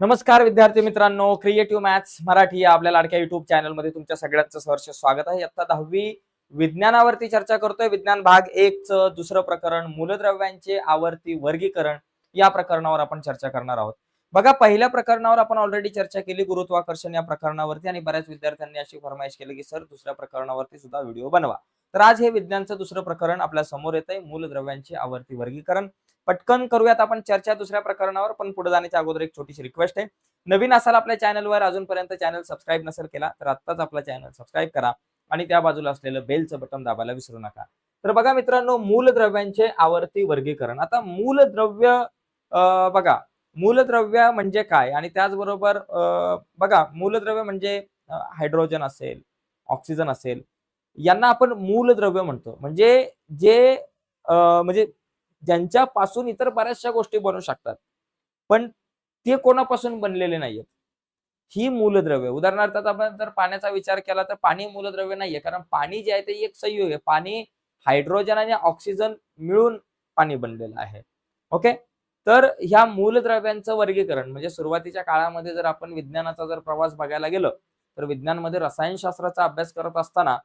नमस्कार विद्यार्थी मित्रांनो, क्रिएटिव्ह मॅथ्स मराठी या आपल्या लाडक्या युट्यूब चॅनलमध्ये तुमच्या सगळ्यांचं सहर्ष स्वागत आहे. आता 10वी विज्ञानावरती चर्चा करतोय. विज्ञान भाग 1 चं दुसरं प्रकरण मूलद्रव्यांचे आवर्ती वर्गीकरण या प्रकरणावर आपण चर्चा करणार आहोत. बघा, पहिल्या प्रकरणावर आपण ऑलरेडी चर्चा केली, गुरुत्वाकर्षण या प्रकरणावरती, आणि बऱ्याच विद्यार्थ्यांनी अशी फरमाईश केली की सर दुसऱ्या प्रकरणावरती सुद्धा व्हिडिओ बनवा. तर आज हे विज्ञानचं दुसरं प्रकरण आपल्या समोर येतंय, मूलद्रव्यांचे आवर्ती वर्गीकरण. पटकन करूयात आपण चर्चा दुसऱ्या प्रकरणावर, पण पुढे जाण्याच्या अगोदर एक छोटीशी रिक्वेस्ट आहे. नवीन असाल आपल्या चॅनलवर, अजूनपर्यंत चॅनल सबस्क्राईब नसेल केला तर आत्ताच आपला चॅनल सबस्क्राईब करा आणि त्या बाजूला असलेलं बेलचं बटन दाबायला विसरू नका. तर बघा मित्रांनो, मूलद्रव्यांचे आवर्ती वर्गीकरण. आता मूलद्रव्य बघा, मूलद्रव्य म्हणजे काय, आणि त्याचबरोबर बघा, मूलद्रव्य म्हणजे हायड्रोजन असेल, ऑक्सिजन असेल, यांना आपण मूलद्रव्य म्हणतो. म्हणजे जे म्हणजे ज्यांच्यापासून इतर बऱ्याचशा गोष्टी बनू शकतात, पण ते कोणापासून बनलेले नाहीयेत. ही मूलद्रव्य. उदाहरणार्थ आता आपण जर पाण्याचा विचार केला तर पाणी मूलद्रव्य नाहीये, कारण पाणी जे आहे ते एक संयोग आहे. पाणी हायड्रोजन आणि ऑक्सिजन मिळून पाणी बनलेलं आहे. ओके. तर ह्या मूलद्रव्यांचं वर्गीकरण म्हणजे सुरुवातीच्या काळामध्ये जर आपण विज्ञानाचा जर प्रवास बघायला गेलो, तर विज्ञानमध्ये रसायनशास्त्राचा अभ्यास करत असताना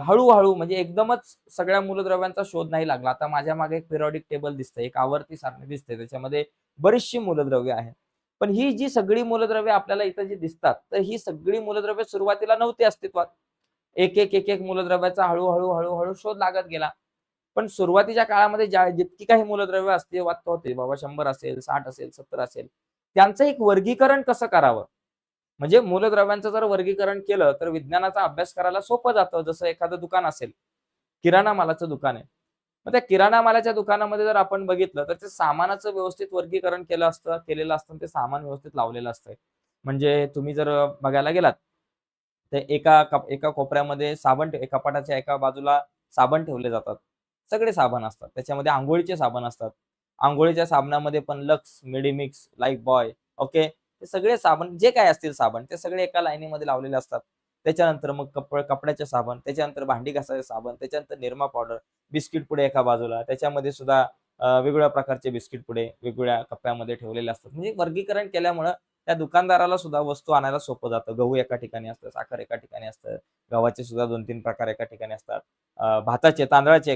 हळूहळू म्हणजे एकदमच सगळ्या मूलद्रव्यांचा शोध नाही लागला. आता माझ्या मागे एक पिरियॉडिक टेबल दिसतंय, एक आवर्ती सारणी दिसते, त्याच्यामध्ये बरीचशी मूलद्रव्य आहेत. पण ही जी सगळी मूलद्रव्य आपल्याला इथं जी दिसतात, तर ही सगळी मूलद्रव्य सुरुवातीला नव्हती अस्तित्वात. एक मूलद्रव्याचा हळूहळू शोध लागत गेला. पण सुरुवातीच्या काळामध्ये जितकी काही मूलद्रव्य अस्तित्वात होते, बाबा 100 असेल, 60 असेल, 70 असेल, त्यांचं एक वर्गीकरण कसं करावं? म्हणजे मूलद्रव्यांचं जर वर्गीकरण केलं तर विज्ञानाचा अभ्यास करायला सोपं जातं. जसं एखादं दुकान असेल, किराणा मालाचं दुकान आहे. मग त्या किराणा मालाच्या दुकानामध्ये जर आपण बघितलं तर ते सामानाचं व्यवस्थित वर्गीकरण केलेलं असतं, ते सामान व्यवस्थित लावलेलं असतं. म्हणजे तुम्ही जर बघायला गेलात तर एका कोपऱ्यामध्ये कपाटाच्या एका बाजूला साबण ठेवले जातात. सगळे साबण असतात. त्याच्यामध्ये अंघोळीचे साबण असतात. अंघोळीच्या साबणामध्ये पण लक्स, मेडिमिक्स, लाईफबॉय, ओके. हे सगळे साबण जे काही असतील साबण, ते सगळे एका लाईनीमध्ये लावलेले असतात. त्याच्यानंतर मग कपड्याचे साबण, त्याच्यानंतर भांडी घासायचे साबण, त्याच्यानंतर निरमा पावडर, बिस्किट पुडे एका बाजूला, त्याच्यामध्ये सुद्धा वेगवेगळ्या प्रकारचे बिस्किट पुडे वेगवेगळ्या कप्प्यामध्ये ठेवलेले असतात. म्हणजे वर्गीकरण केल्यामुळं त्या दुकानदाराला सुद्धा वस्तू आणायला सोपं जातं. गहू एका ठिकाणी असतं, साखर एका ठिकाणी असतं, गव्हाचे सुद्धा 2-3 प्रकार एका ठिकाणी असतात. भाताचे, तांदळाचे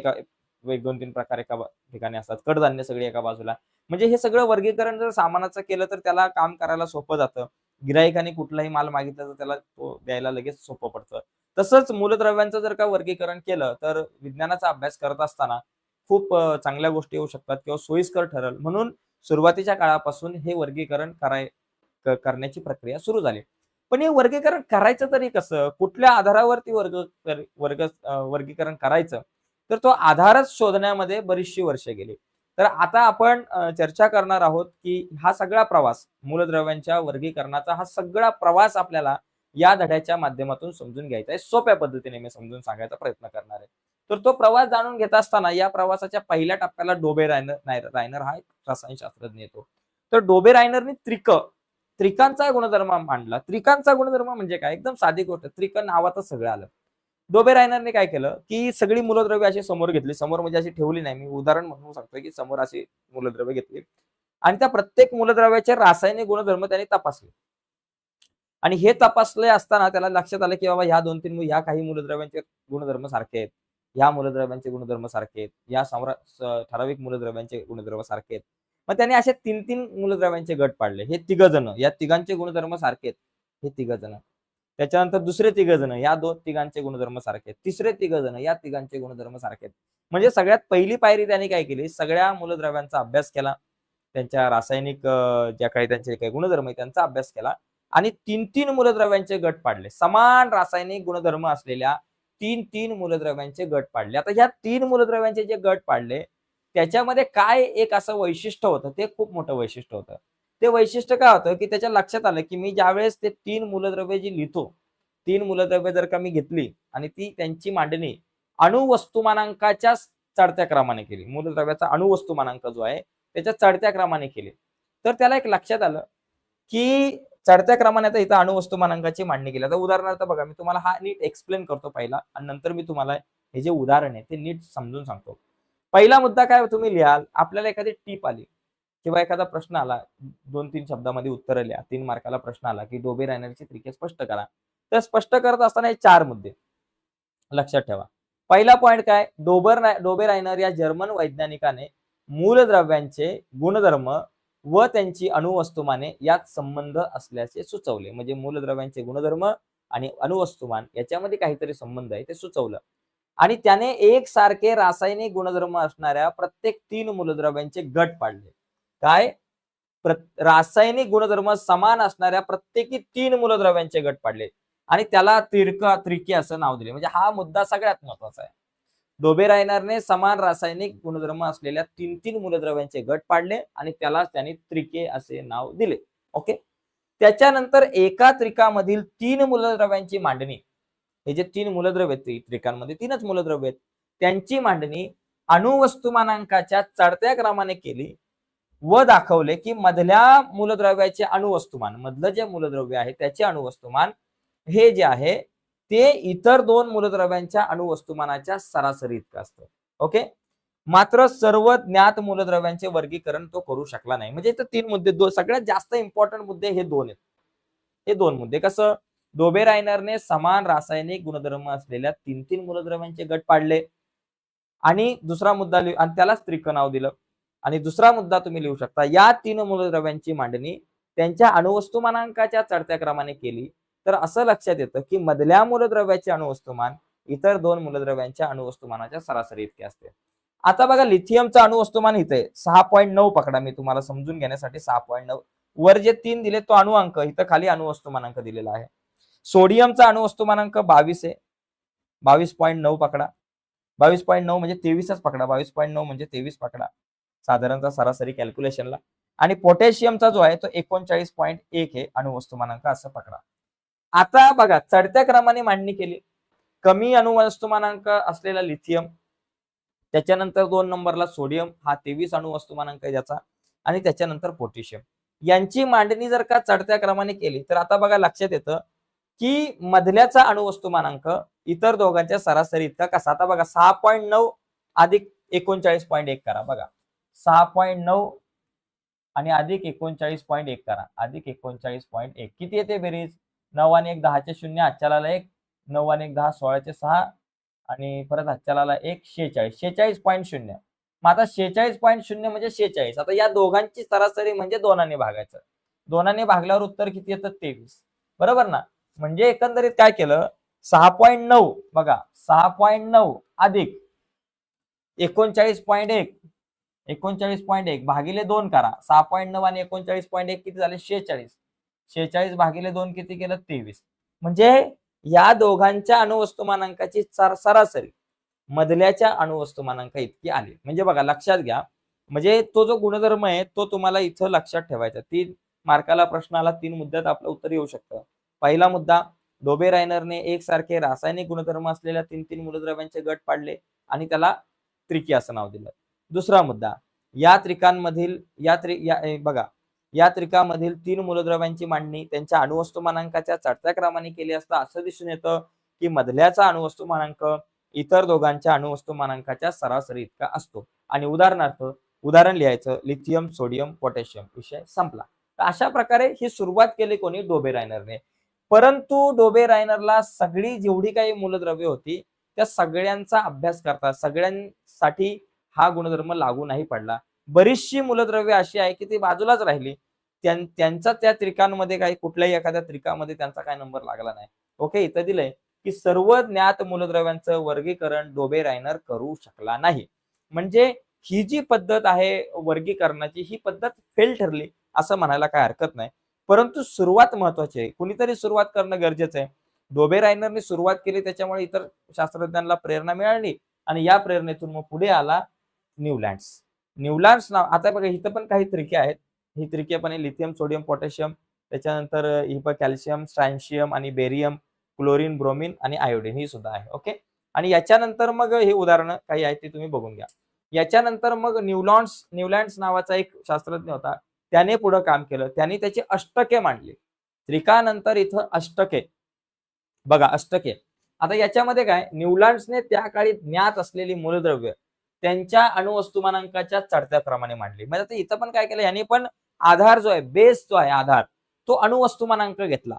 एक 2-3 प्रकार ठिकाणी असतात. कडधान्य सगळे एका बाजूला. म्हणजे हे सगळं वर्गीकरण जर सामानाचं केलं तर त्याला काम करायला सोपं जातं. गिराहिकाने कुठलाही माल मागितला तर त्याला तो द्यायला लगेच सोपं पडतं. तसंच मूलद्रव्यांचं जर का वर्गीकरण केलं तर विज्ञानाचा अभ्यास करत असताना खूप चांगल्या गोष्टी येऊ शकतात किंवा सोयीस्कर ठरेल. म्हणून सुरुवातीच्या काळापासून हे वर्गीकरण करण्याची प्रक्रिया सुरू झाली. पण हे वर्गीकरण करायचं तरी कसं? कुठल्या आधारावरती वर्गीकरण करायचं? तर तो आधारच शोधण्यामध्ये बरीचशी वर्षे गेली. तर आता आपण चर्चा करणार आहोत की हा सगळा प्रवास, मूलद्रव्यांच्या वर्गीकरणाचा हा सगळा प्रवास आपल्याला या धड्याच्या माध्यमातून समजून घ्यायचा आहे. सोप्या पद्धतीने मी समजून सांगायचा प्रयत्न करणार आहे. तर तो प्रवास जाणून घेत असताना या प्रवासाच्या पहिल्या टप्प्याला रायनर हा एक रसायनशास्त्रज्ञ येतो. तर रायनरने त्रिकांचा गुणधर्म मांडला. त्रिकांचा गुणधर्म म्हणजे काय? एकदम साधी गोष्ट. त्रिक नावातच सगळं आलं. रायनरने काय केलं, की सगळी मूलद्रव्ये अशी समोर घेतली. समोर म्हणजे अशी ठेवली नाही. मी उदाहरण म्हणून सांगतोय, की समोर अशी मूलद्रव्ये घेतली आणि त्या प्रत्येक मूलद्रव्याचे रासायनिक गुणधर्म त्यांनी तपासले. आणि हे तपासले असताना त्याला लक्षात आलं, की बाबा ह्या काही मूलद्रव्यांचे गुणधर्म सारखे आहेत. ह्या मूलद्रव्यांचे गुणधर्म सारखे आहेत. ठराविक मूलद्रव्यांचे गुणधर्म सारखे आहेत. मग त्याने असे 3-3 मूलद्रव्यांचे गट पाडले. हे तिघजण, या तिघांचे गुणधर्म सारखे आहेत. हे तिघजण. त्याच्यानंतर दुसरे तिघजण, या तिघांचे गुणधर्म सारखे आहेत. तिसरे तिघजण, या तिघांचे गुणधर्म सारखे आहेत. म्हणजे सगळ्यात पहिली पायरी त्यांनी काय केली? सगळ्या मूलद्रव्यांचा अभ्यास केला. त्यांच्या रासायनिक ज्या काही त्यांचे काही गुणधर्म आहेत त्यांचा अभ्यास केला आणि 3-3 मूलद्रव्यांचे गट पाडले. समान रासायनिक गुणधर्म असलेल्या 3-3 मूलद्रव्यांचे गट पाडले. आता ह्या 3 मूलद्रव्यांचे जे गट पाडले त्याच्यामध्ये काय एक असं वैशिष्ट्य होतं, ते खूप मोठं वैशिष्ट्य होतं. ते वैशिष्ट्य काय होतं, की त्याच्या लक्षात आलं, की मी ज्यावेळेस ते 3 मूलद्रव्ये जी लिहितो, 3 मूलद्रव्ये जर का मी घेतली आणि ती त्यांची मांडणी अणुवस्तुमानांकाच्या चढत्या क्रमाने केली. मूलद्रव्याचा अणुवस्तुमानांक जो आहे त्याच्या चढत्या क्रमाने केले. तर त्याला एक लक्षात आलं, की चढत्या क्रमाने आता इथं अणुवस्तुमानांकाची मांडणी केली. आता उदाहरणार्थ बघा, मी तुम्हाला हा नीट एक्सप्लेन करतो पहिला आणि नंतर मी तुम्हाला हे जे उदाहरण आहे ते नीट समजून सांगतो. पहिला मुद्दा काय तुम्ही लिहाल, आपल्याला एखादी टीप आली. किंवा एखादा प्रश्न आला 2-3 शब्दामध्ये उत्तर लिहा, 3 मार्काला प्रश्न आला की डोबे रायनरची त्रिके स्पष्ट करा. तर स्पष्ट करत असताना हे 4 मुद्दे लक्षात ठेवा. पहिला पॉइंट काय, डोबे रायनर या जर्मन वैज्ञानिकाने मूलद्रव्यांचे गुणधर्म व त्यांची अणुवस्तुमाने यात संबंध असल्याचे सुचवले. म्हणजे मूलद्रव्यांचे गुणधर्म आणि अणुवस्तुमान याच्यामध्ये काहीतरी संबंध आहे ते सुचवलं. आणि त्याने एकसारखे रासायनिक गुणधर्म असणाऱ्या प्रत्येक 3 मूलद्रव्यांचे गट पाडले. काय? रासायनिक गुणधर्म समान असणाऱ्या प्रत्येकी 3 मूलद्रव्यांचे गट पाडले आणि त्याला त्रिके असं नाव दिले. म्हणजे हा मुद्दा सगळ्यात महत्वाचा आहे. डोबे रायनरने समान रासायनिक गुणधर्म असलेल्या 3 मूलद्रव्यांचे गट पाडले आणि त्याला त्यांनी त्रिके असे नाव दिले. ओके. त्याच्यानंतर एका त्रिकामधील 3 मूलद्रव्यांची मांडणी, हे जे 3 मूलद्रव्य आहेत त्रिकांमध्ये 3च मूलद्रव्य आहेत, त्यांची मांडणी अणुवस्तुमानांकाच्या चढत्या क्रमाने केली व दाखवले की मधल्या मूलद्रव्याचे अणुवस्तुमान, मधलं जे मूलद्रव्य आहे त्याचे अणुवस्तुमान हे जे आहे ते इतर 2 मूलद्रव्यांच्या अणुवस्तुमानाच्या सरासरी इतकं असतं. ओके. मात्र सर्व ज्ञात मूलद्रव्यांचे वर्गीकरण तो करू शकला नाही. म्हणजे इथं 3 मुद्दे, सगळ्यात जास्त इम्पॉर्टंट मुद्दे हे 2 आहेत. हे 2 मुद्दे कसं, डोबे रायनरने समान रासायनिक गुणधर्म असलेल्या 3 मूलद्रव्यांचे गट पाडले आणि दुसरा मुद्दा आणि त्यालाच त्रिक नाव दिलं. आणि दुसरा मुद्दा तुम्ही लिहू शकता, या 3 मूलद्रव्यांची मांडणी त्यांच्या अणुवस्तुमानांकाच्या चढत्या क्रमाने केली तर असं लक्षात येतं की मधल्या मूलद्रव्याचे अणुवस्तुमान इतर 2 मूलद्रव्यांच्या अणुवस्तुमानाच्या सरासरी इतके असते. आता बघा लिथियमचं अणुवस्तुमान इथे 6.9 पकडा, मी तुम्हाला समजून घेण्यासाठी 6.9, वर जे 3 दिले तो अणुअंक, इथं खाली अणुवस्तुमानांक दिलेला आहे. सोडियमचा अणुवस्तुमानांक 22 आहे, 22.9 पकडा. 22.9 म्हणजे 23च पकडा, 22.9 म्हणजे 23 पकडा साधारणतः सरासरी कॅल्क्युलेशनला. आणि पोटॅशियमचा जो आहे तो 39.1 आहे अणुवस्तुमानांक असं पकडा. आता बघा चढत्या क्रमाने मांडणी केली. कमी अणुवस्तुमानांक असलेला लिथियम, त्याच्यानंतर 2 नंबरला सोडियम, हा 23 अणुवस्तुमानांक आहे त्याचा, आणि त्याच्यानंतर पोटॅशियम. यांची मांडणी जर का चढत्या क्रमाने केली तर आता बघा लक्षात येतं की मधल्याचा अणुवस्तुमानांक इतर दोघांच्या सरासरी इतका कसा. आता बघा 6.9 अधिक 39.1 करा. बघा 6.9 आणि अधिक 39.1 करा, अधिक 39.1 किती येते बेरीज? 9 आणि 1 10चे 0, हातच्याला 1, 9 आणि 1 10 16चे 6 आणि परत हातच्याला 1 46, 46.0. मग आता 46.0 म्हणजे 46. आता या दोघांची सरासरी म्हणजे 2ने भागायचं. 2ने भागल्यावर उत्तर किती येतं? 23. बरोबर ना? म्हणजे एकंदरीत काय केलं, 6.9 बघा 6.9 अधिक 39.1, 39.1 भागिले 2 करा. 6.9 आणि 39.1 किती झाले? 46. 46 भागिले 2 किती केलं? 23. म्हणजे या दोघांच्या अणुवस्तुमानांकाची सरासरी मधल्याच्या अणुवस्तुमानांक इतकी आली. म्हणजे बघा लक्षात घ्या, म्हणजे तो जो गुणधर्म आहे तो तुम्हाला इथं लक्षात ठेवायचा. 3 मार्काला प्रश्न आला, 3 मुद्द्यात आपलं उत्तर येऊ शकतं. पहिला मुद्दा, डोबे रायनरने एकसारखे रासायनिक गुणधर्म असलेल्या 3 मूलद्रव्यांचे गट पाडले आणि त्याला त्रिकी असं नाव दिलं. दुसरा मुद्दा, या त्रिकांमधील या त्रिकामधील 3 मूलद्रव्यांची मांडणी त्यांच्या अणुवस्तुमानांकाच्या चढत्या क्रमाने केली असता असं दिसून येतं की मधल्याचा अणुवस्तुमानांक इतर दोघांच्या अणुवस्तुमानांकाच्या सरासरी इतका असतो. आणि उदाहरण लिहायचं, लिथियम, सोडियम, पोटॅशियम, विषय संपला. तर अशा प्रकारे ही सुरुवात केली कोणी? डोबे रायनरने. परंतु डोबे रायनरला सगळी जेवढी काही मूलद्रव्ये होती त्या सगळ्यांचा अभ्यास करता सगळ्यांसाठी हा गुणधर्म लागू नाही पडला. बरीचशी मूलद्रव्ये अशी आहे की ती बाजूलाच राहिली. त्यांचा त्या त्रिकांमध्ये काही कुठल्याही एखाद्या त्रिकामध्ये त्यांचा काय नंबर लागला नाही. ओके. इथं दिलंय की सर्व ज्ञात मूलद्रव्यांचं वर्गीकरण डोबे रायनर करू शकला नाही. म्हणजे ही जी पद्धत आहे वर्गीकरणाची, ही पद्धत फेल ठरली असं म्हणायला काय हरकत नाही. परंतु सुरुवात महत्वाची आहे, कुणीतरी सुरुवात करणं गरजेचं आहे. डोबे रायनरने सुरुवात केली त्याच्यामुळे इतर शास्त्रज्ञांना प्रेरणा मिळाली आणि या प्रेरणेतून मग पुढे आला न्यूलँड्स नाव. आता बघा इथं पण काही त्रिके आहेत. ही त्रिके पण लिथियम, सोडियम, पोटॅशियम, त्याच्यानंतर कॅल्शियम, स्ट्रॅन्शियम आणि बेरियम, क्लोरीन, ब्रोमिन आणि आयोडीन ही सुद्धा आहे. ओके. आणि याच्यानंतर मग हे उदाहरणं काही आहेत ते तुम्ही बघून घ्या. याच्यानंतर मग न्यूलँड्स नावाचा एक शास्त्रज्ञ होता, त्याने पुढे काम केलं. त्यांनी त्याची अष्टके मांडली. त्रिकानंतर इथं अष्टके, बघा अष्टके. आता याच्यामध्ये काय, न्यूलँड्सने त्या काळी ज्ञात असलेली मूलद्रव्य त्यांच्या अणुवस्तुमानांकाच्या चढत्या क्रमाने मांडली. म्हणजे आता इथं पण काय केलं यांनी, पण आधार जो आहे, बेस जो आहे आधार, तो अणुवस्तुमानांक घेतला.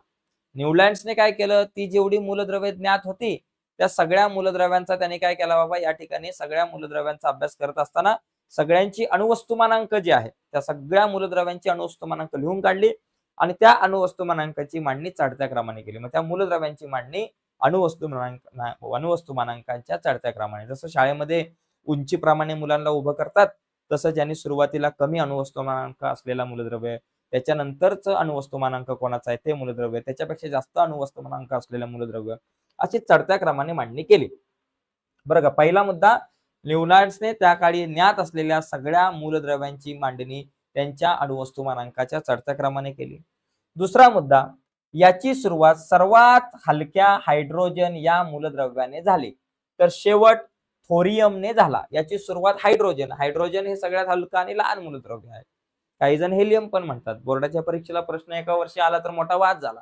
न्यूलँड्सने काय केलं, ती जेवढी मूलद्रव्ये ज्ञात होती त्या सगळ्या मूलद्रव्यांचा त्यांनी काय केला बाबा, या ठिकाणी सगळ्या मूलद्रव्यांचा अभ्यास करत असताना सगळ्यांची अणुवस्तुमानांक जी आहे त्या सगळ्या मूलद्रव्यांची अणुवस्तुमानांक लिहून काढली आणि त्या अणुवस्तुमानांकाची मांडणी चढत्या क्रमाने केली. मग त्या मूलद्रव्यांची मांडणी अणुवस्तुमानांकांच्या चढत्या क्रमाने. जसं शाळेमध्ये उंचीप्रमाणे मुलांना उभं करतात, तसं ज्यांनी सुरुवातीला कमी अणुवस्तुमानांक असलेला मूलद्रव्य, त्याच्यानंतरच अणुवस्तुमानांक कोणाचा आहे ते मूलद्रव्य, त्याच्यापेक्षा जास्त अणुवस्तुमानांक असलेलं मूलद्रव्य, अशी चढत्या क्रमाने मांडणी केली. बरं का, पहिला मुद्दा, न्यूलँड्सने त्या काळी ज्ञात असलेल्या सगळ्या मूलद्रव्यांची मांडणी त्यांच्या अणुवस्तुमानांकाच्या चढत्या क्रमाने केली. दुसरा मुद्दा, याची सुरुवात सर्वात हलक्या हायड्रोजन या मूलद्रव्याने झाली, तर शेवट थोरियमने झाला. याची सुरुवात हायड्रोजन हे सगळ्यात हलकं आणि लहान मूलद्रव्य आहे. काही जण हेलियम पण म्हणतात. बोर्डाच्या परीक्षेला प्रश्न एका वर्षी आला तर मोठा वाद झाला,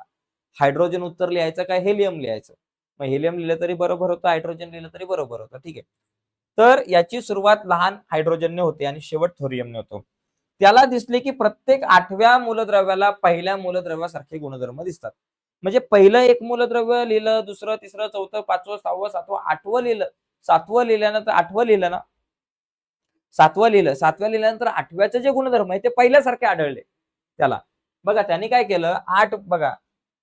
हायड्रोजन उत्तर लिहायचं काय हेलियम लिहायचं. मग हेलियम लिहिलं तरी बरोबर होतं, हायड्रोजन लिहिलं तरी बरोबर होतं. ठीक आहे, तर याची सुरुवात लहान हायड्रोजनने होते आणि शेवट थोरियमने होतो. त्याला दिसले की प्रत्येक 8व्या मूलद्रव्याला पहिल्या मूलद्रव्यासारखे गुणधर्म दिसतात. म्हणजे पहिलं एक मूलद्रव्य लिहिलं, दुसरं, तिसरं, चौथं, 5वं, 6वं, 7वं, 8वं लिहिलं, 7वं लिहिल्यानंतर 8वं लिहिलं ना, 7वं लिहिलं, 7व्या लिहिल्यानंतर 8व्याचे जे गुणधर्म आहे ते पहिल्यासारखे आढळले त्याला. बघा त्यांनी काय केलं, 8 बघा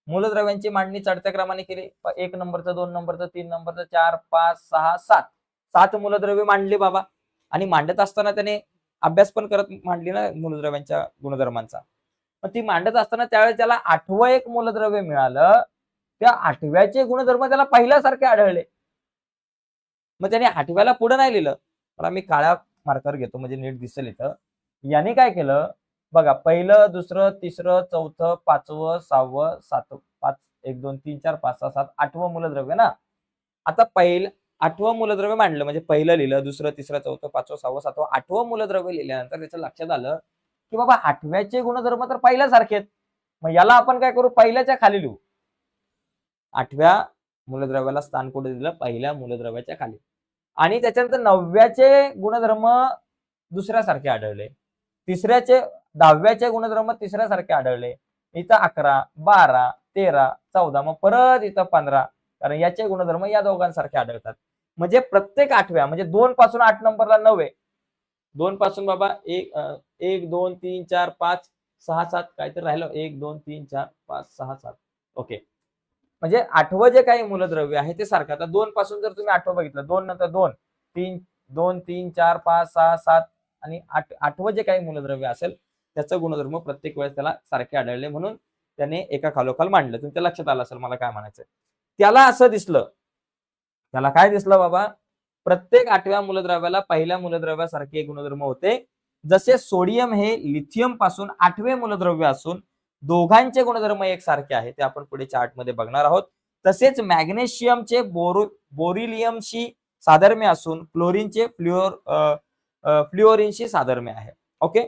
मूलद्रव्यांची मांडणी चढत्या क्रमाने केली. 1 नंबरचं, 2 नंबरचं, 3 नंबरचं, 4, 5, 6, 7 मूलद्रव्ये मांडली बाबा. आणि मांडत असताना त्याने अभ्यास पण करत मांडली ना मूलद्रव्यांच्या गुणधर्मांचा. मग ती मांडत असताना त्यावेळेस त्याला 8वं एक मूलद्रव्य मिळालं, त्या 8व्याचे गुणधर्म त्याला पहिल्यासारखे आढळले. मग त्याने 8व्याला पुढे नाही लिहिलं, पण आम्ही काळ्या मार्कर घेतो म्हणजे नीट दिसेल इथं. याने काय केलं बघा, पहिलं, दुसरं, तिसरं, चौथं, 5वं, 6वं, 7वं, 5, 1, 2, 3, 4, 5, 6, 7, 8वं मूलद्रव्य ना. आता पहिलं 8वं मूलद्रव्य मांडलं, म्हणजे पहिलं लिहिलं, दुसरं, तिसरं, चौथं, 5वं, 6वं, 7वं, 8वं मूलद्रव्य लिहिल्यानंतर त्याच्या लक्षात आलं की बाबा 8व्याचे गुणधर्म तर पहिल्यासारखे आहेत. मग याला आपण काय करू, पहिल्याच्या खाली लिहू. 8व्या मूलद्रव्याला स्थान कुठे दिलं, पहिल्या मूलद्रव्याच्या खाली. आणि त्याच्यानंतर 9व्याचे गुणधर्म दुसऱ्यासारखे आढळले, 10व्याचे गुणधर्म तिसऱ्यासारखे आढळले, इथं 11, 12, 13, 14, मग परत इथं 15, कारण याचे गुणधर्म या दोघांसारखे आढळतात. म्हणजे प्रत्येक 8व्या, म्हणजे 2 पासून 8 नंबरला 9 आहे, 2 पासून बाबा 1, 2, 3, 4, 5, 6, 7 काहीतरी राहिलं, 1, 2, 3, 4, 5, 6, 7. ओके, म्हणजे 8वं जे काही मूलद्रव्य आहे ते सारखं. आता 2 पासून जर तुम्ही 8वं बघितलं, 2 नंतर 2, 3, 2, 3, 4, 5, 6, 7 आणि 8वं जे काही मूलद्रव्य असेल त्याचं गुणधर्म प्रत्येक वेळेस त्याला सारखे आढळले, म्हणून त्याने एका खालोखाल मांडलं. तुमच्या लक्षात आलं असेल मला काय म्हणायचं. त्याला असं दिसलं, त्याला काय दिसलं बाबा, प्रत्येक 8व्या मूलद्रव्याला पहिल्या मूलद्रव्यासारखे गुणधर्म होते. जसे सोडियम हे लिथियम पासून 8वे मूलद्रव्य असून दोघांचे गुणधर्म एकसारखे आहेत, ते आपण पुढे चार्ट मध्ये बघणार आहोत. तसेच मॅग्नेशियमचे बोरिलियमशी साधर्म्य असून क्लोरीनचे फ्लुओरिनशी साधर्म्य आहे. ओके,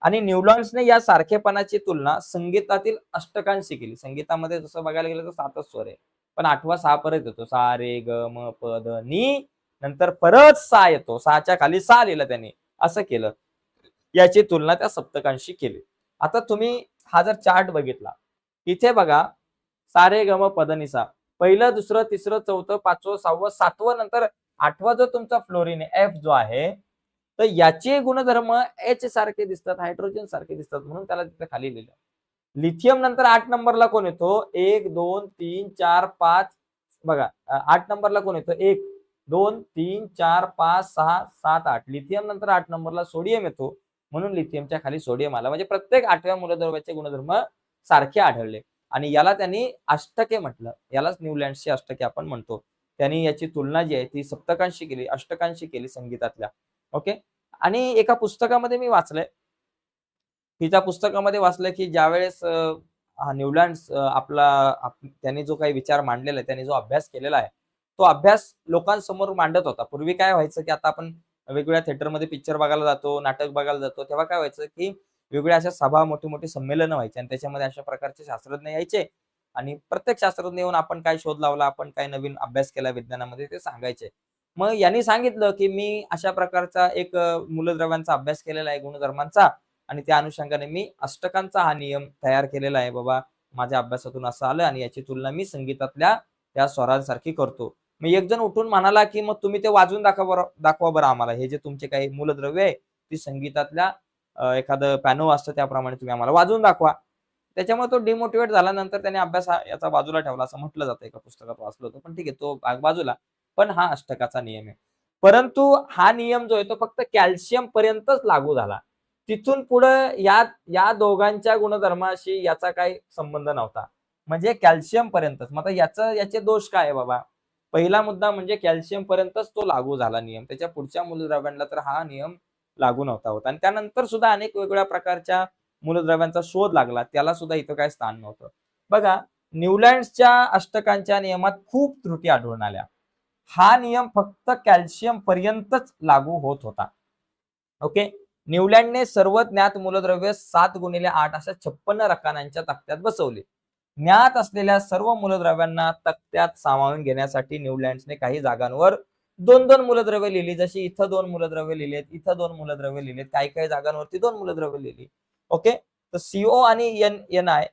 आणि न्यूलँड्सने या सारखेपणाची तुलना संगीतातील अष्टकांशी केली. संगीतामध्ये जसं बघायला गेलं तर 7च स्वर आहे, पण 8वा 6 परत येतो, सा रे ग म प ध नी, नंतर परत 6 येतो, 6च्या खाली 6 लिहिलं त्यांनी, असं केलं. याची तुलना त्या सप्तकांशी केली. आता तुम्ही हा जर चार्ट बघितला, इथे बघा सा रे ग म प ध नी सा, पहिलं, दुसरं, तिसरं, चौथं, 5वं, 6वं, 7वं, नंतर 8वा जो तुमचा फ्लोरीन आहे, एफ जो आहे, तर याचे गुणधर्म एच सारखे दिसतात, हायड्रोजन सारखे दिसतात, म्हणून त्याला तिथे खाली लिहिलं. लिथियम नंतर 8 नंबरला कोण येतो, 1, 2, 3, 4, 5, बघा 8 नंबरला कोण येतो, 1, 2, 3, 4, 5, 6, 7, 8. लिथियम नंतर 8 नंबरला सोडियम येतो, म्हणून लिथियमच्या खाली सोडियम आला. म्हणजे प्रत्येक 8व्या मूलद्रव्याचे गुणधर्म सारखे आढळले आणि याला त्यांनी अष्टके म्हटलं. यालाच न्यूलँड्सची अष्टके आपण म्हणतो. त्यांनी याची तुलना जी आहे ती सप्तकांशी केली, अष्टकांशी केली संगीतातल्या. ओके, आणि एका पुस्तकामध्ये मी वाचलंय, तिच्या पुस्तकामध्ये वाचलं की ज्यावेळेस न्यूलँड्स त्यांनी जो काही विचार मांडलेला आहे, त्यांनी जो अभ्यास केलेला आहे, तो अभ्यास लोकांसमोर मांडत होता. पूर्वी काय व्हायचं की आता आपण वेगवेगळ्या थिएटरमध्ये पिक्चर बघायला जातो, नाटक बघायला जातो, तेव्हा काय व्हायचं की वेगवेगळ्या अशा सभा, मोठी मोठी संमेलनं व्हायची आणि त्याच्यामध्ये अशा प्रकारचे शास्त्रज्ञ यायचे आणि प्रत्येक शास्त्रज्ञ येऊन आपण काय शोध लावला, आपण काय नवीन अभ्यास केला विज्ञानामध्ये ते सांगायचे. मग यांनी सांगितलं की मी अशा प्रकारचा एक मूलद्रव्यांचा अभ्यास केलेला आहे गुणधर्मांचा, आणि त्या अनुषंगाने मी अष्टकांचा हा नियम तयार केलेला आहे बाबा. माझ्या अभ्यासातून असं आलं आणि याची तुलना मी संगीतातल्या त्या स्वरांसारखी करतो. मग एक जण उठून म्हणाला की मग तुम्ही ते वाजवून दाखवा बरं आम्हाला. हे जे तुमचे काही मूलद्रव्य आहे ती संगीतातल्या एखादं पॅनो असतं त्याप्रमाणे तुम्ही आम्हाला वाजवून दाखवा. त्याच्यामुळे तो डिमोटिवेट झाला. नंतर त्याने अभ्यास याचा बाजूला ठेवला असं म्हटलं जातं, एका पुस्तकात वाचलं होतं. पण ठीक आहे, तो भाग बाजूला. पण हा अष्टकाचा नियम आहे. परंतु हा नियम जो आहे तो फक्त कॅल्शियम पर्यंतच लागू झाला. तिथून पुढे या या दोघांच्या गुणधर्माशी याचा काही संबंध नव्हता. म्हणजे कॅल्शियम पर्यंतच. मग आता याचे दोष काय आहे बाबा? पहिला मुद्दा म्हणजे कॅल्शियम पर्यंतच तो लागू झाला नियम. त्याच्या पुढच्या मूलद्रव्यांना तर हा नियम लागू नव्हता होत. आणि त्यानंतर सुद्धा अनेक वेगवेगळ्या प्रकारच्या मूलद्रव्यांचा शोध लागला. त्याला सुद्धा इथं काही स्थान नव्हतं. बघा, न्यूलँड्सच्या अष्टकांच्या नियमात खूप त्रुटी आढळून आल्या. हा नियम फक्त कॅल्शियम पर्यंतच लागू होत होता. ओके. न्यूलँडने सर्व ज्ञात मूलद्रव्य 7x8 अशा 56 रकान्यांच्या तक्त्यात बसवले. ज्ञात असलेल्या सर्व मूलद्रव्यांना तक्त्यात सामावून घेण्यासाठी न्यूलँड्सने काही जागांवर 2-2 मूलद्रव्य लिहिली. जशी इथं 2 मूलद्रव्य लिहिलेत, इथं 2 मूलद्रव्य लिहिलेत, काही काही जागांवरती 2 मूलद्रव्य लिहिली. ओके. तर CO आणि NI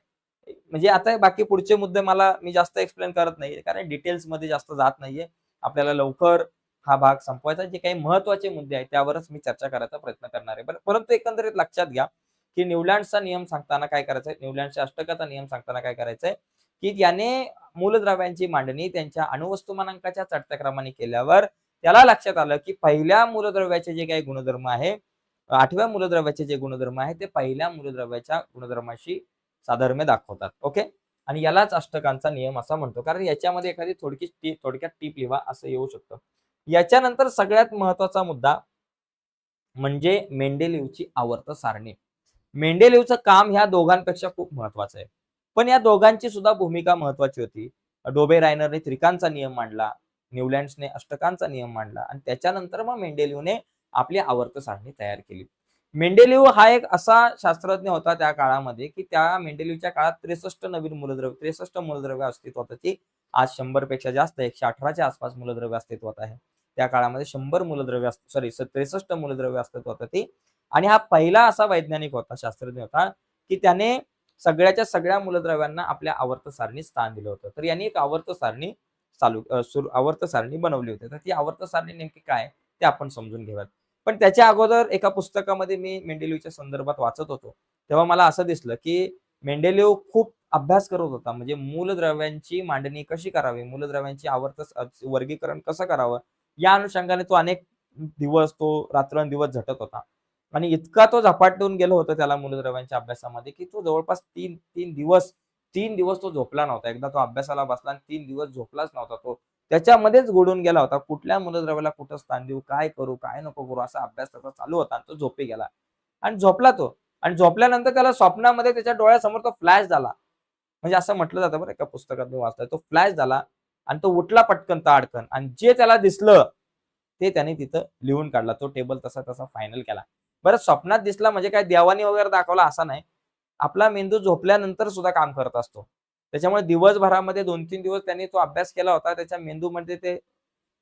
म्हणजे आता बाकी पुढचे मुद्दे मी जास्त एक्सप्लेन करत नाहीये, कारण डिटेल्स मध्ये जास्त जात नाहीये. आपल्याला लवकर हा भाग संपवायचा. जे काही महत्त्वाचे मुद्दे आहेत त्यावरच मी चर्चा करायचा प्रयत्न करणार आहे. परंतु एकंदरीत लक्षात घ्या की न्यूलँड्सचा नियम सांगताना काय करायचंय, न्यूलँड्सच्या अष्टकाचा नियम सांगताना काय करायचंय, की याने मूलद्रव्यांची मांडणी त्यांच्या अणुवस्तुमानांकाच्या चढत्या क्रमाने केल्यावर त्याला लक्षात आलं की पहिल्या मूलद्रव्याचे जे काही गुणधर्म आहे, 8व्या मूलद्रव्याचे जे गुणधर्म आहे ते पहिल्या मूलद्रव्याच्या गुणधर्माशी साधर्म्य दाखवतात. ओके. आणि यालाच अष्टकांचा नियम असा म्हणतो. कारण याच्यामध्ये एखादी थोडक्यात टीप लिहा असं येऊ शकतं. याच्यानंतर सगळ्यात महत्वाचा मुद्दा म्हणजे मेंडेलिव्हची आवर्त सारणी. मेंडेलिव्हचं काम ह्या दोघांपेक्षा खूप महत्वाचं आहे. पण या दोघांची सुद्धा भूमिका महत्वाची होती. डोबे रायनरने त्रिकांचा नियम मांडला, न्यूलँड्सने अष्टकांचा नियम मांडला आणि त्याच्यानंतर मग मेंडेलिव्हने आपली आवर्त सारणी तयार केली. मेंडेलिव्ह हा एक असा शास्त्रज्ञ होता त्या काळामध्ये, की त्या मेंडेलिव्हच्या काळात 63 मूलद्रव्य अस्तित्वात होती. आज 100 पेक्षा जास्त 118च्या आसपास मूलद्रव्य अस्तित्वात आहे. त्या काळामध्ये 100 मूलद्रव्य 63 मूलद्रव्य अस्तित्वात होती. आणि हा पहिला असा वैज्ञानिक होता, शास्त्रज्ञ होता, की त्याने सगळ्याच्या सगळ्या मूलद्रव्यांना आपल्या आवर्त सारणीत स्थान दिलं होतं. तर यांनी एक आवर्त सारणी बनवली होती. तर ती आवर्त सारणी नेमकी काय ते आपण समजून घेऊयात. पण त्याच्या अगोदर एका पुस्तकामध्ये मी मेंडेलिव्हच्या संदर्भात वाचत होतो. तेव्हा मला असं दिसलं, की मेंडेलिव्ह खूप अभ्यास करत होता. म्हणजे मूलद्रव्यांची मांडणी कशी करावी, मूलद्रव्यांची वर्गीकरण कसं करावं, या अनुषंगाने तो अनेक दिवस, रात्रंदिवस झटत होता. आणि इतका तो झपाटून गेलो होता त्याला मूलद्रव्यांच्या अभ्यासामध्ये, की तो जवळपास 3 दिवस तो झोपला नव्हता. एकदा तो अभ्यासाला बसला आणि 3 दिवस झोपलाच नव्हता तो. त्याच्यामध्येच बुडून गेला होता. कुठल्या मूलद्रव्याला कुठं स्थान देऊ, काय करू, काय नको करू, असा अभ्यास त्याचा चालू होता आणि तो झोपी गेला. आणि झोपला तो. आणि झोपल्यानंतर त्याला स्वप्नामध्ये त्याच्या डोळ्यासमोर तो फ्लॅश झाला. म्हणजे असं म्हटलं जातं बरं, एका पुस्तकात मी वाचलंय. तो फ्लॅश झाला आणि तो उठला पटकन ताडकन आणि जे त्याला दिसलं ते त्याने तिथं लिहून काढला. तो टेबल तसा फायनल केला. बरं, स्वप्नात दिसला म्हणजे काय देवानी वगैरे दाखवला असा नाही. आपला मेंदू झोपल्यानंतर सुद्धा काम करत असतो. त्याच्यामुळे दिवसभरामध्ये 2-3 दिवस त्यांनी तो अभ्यास केला होता. त्याच्या मेंदूमध्ये ते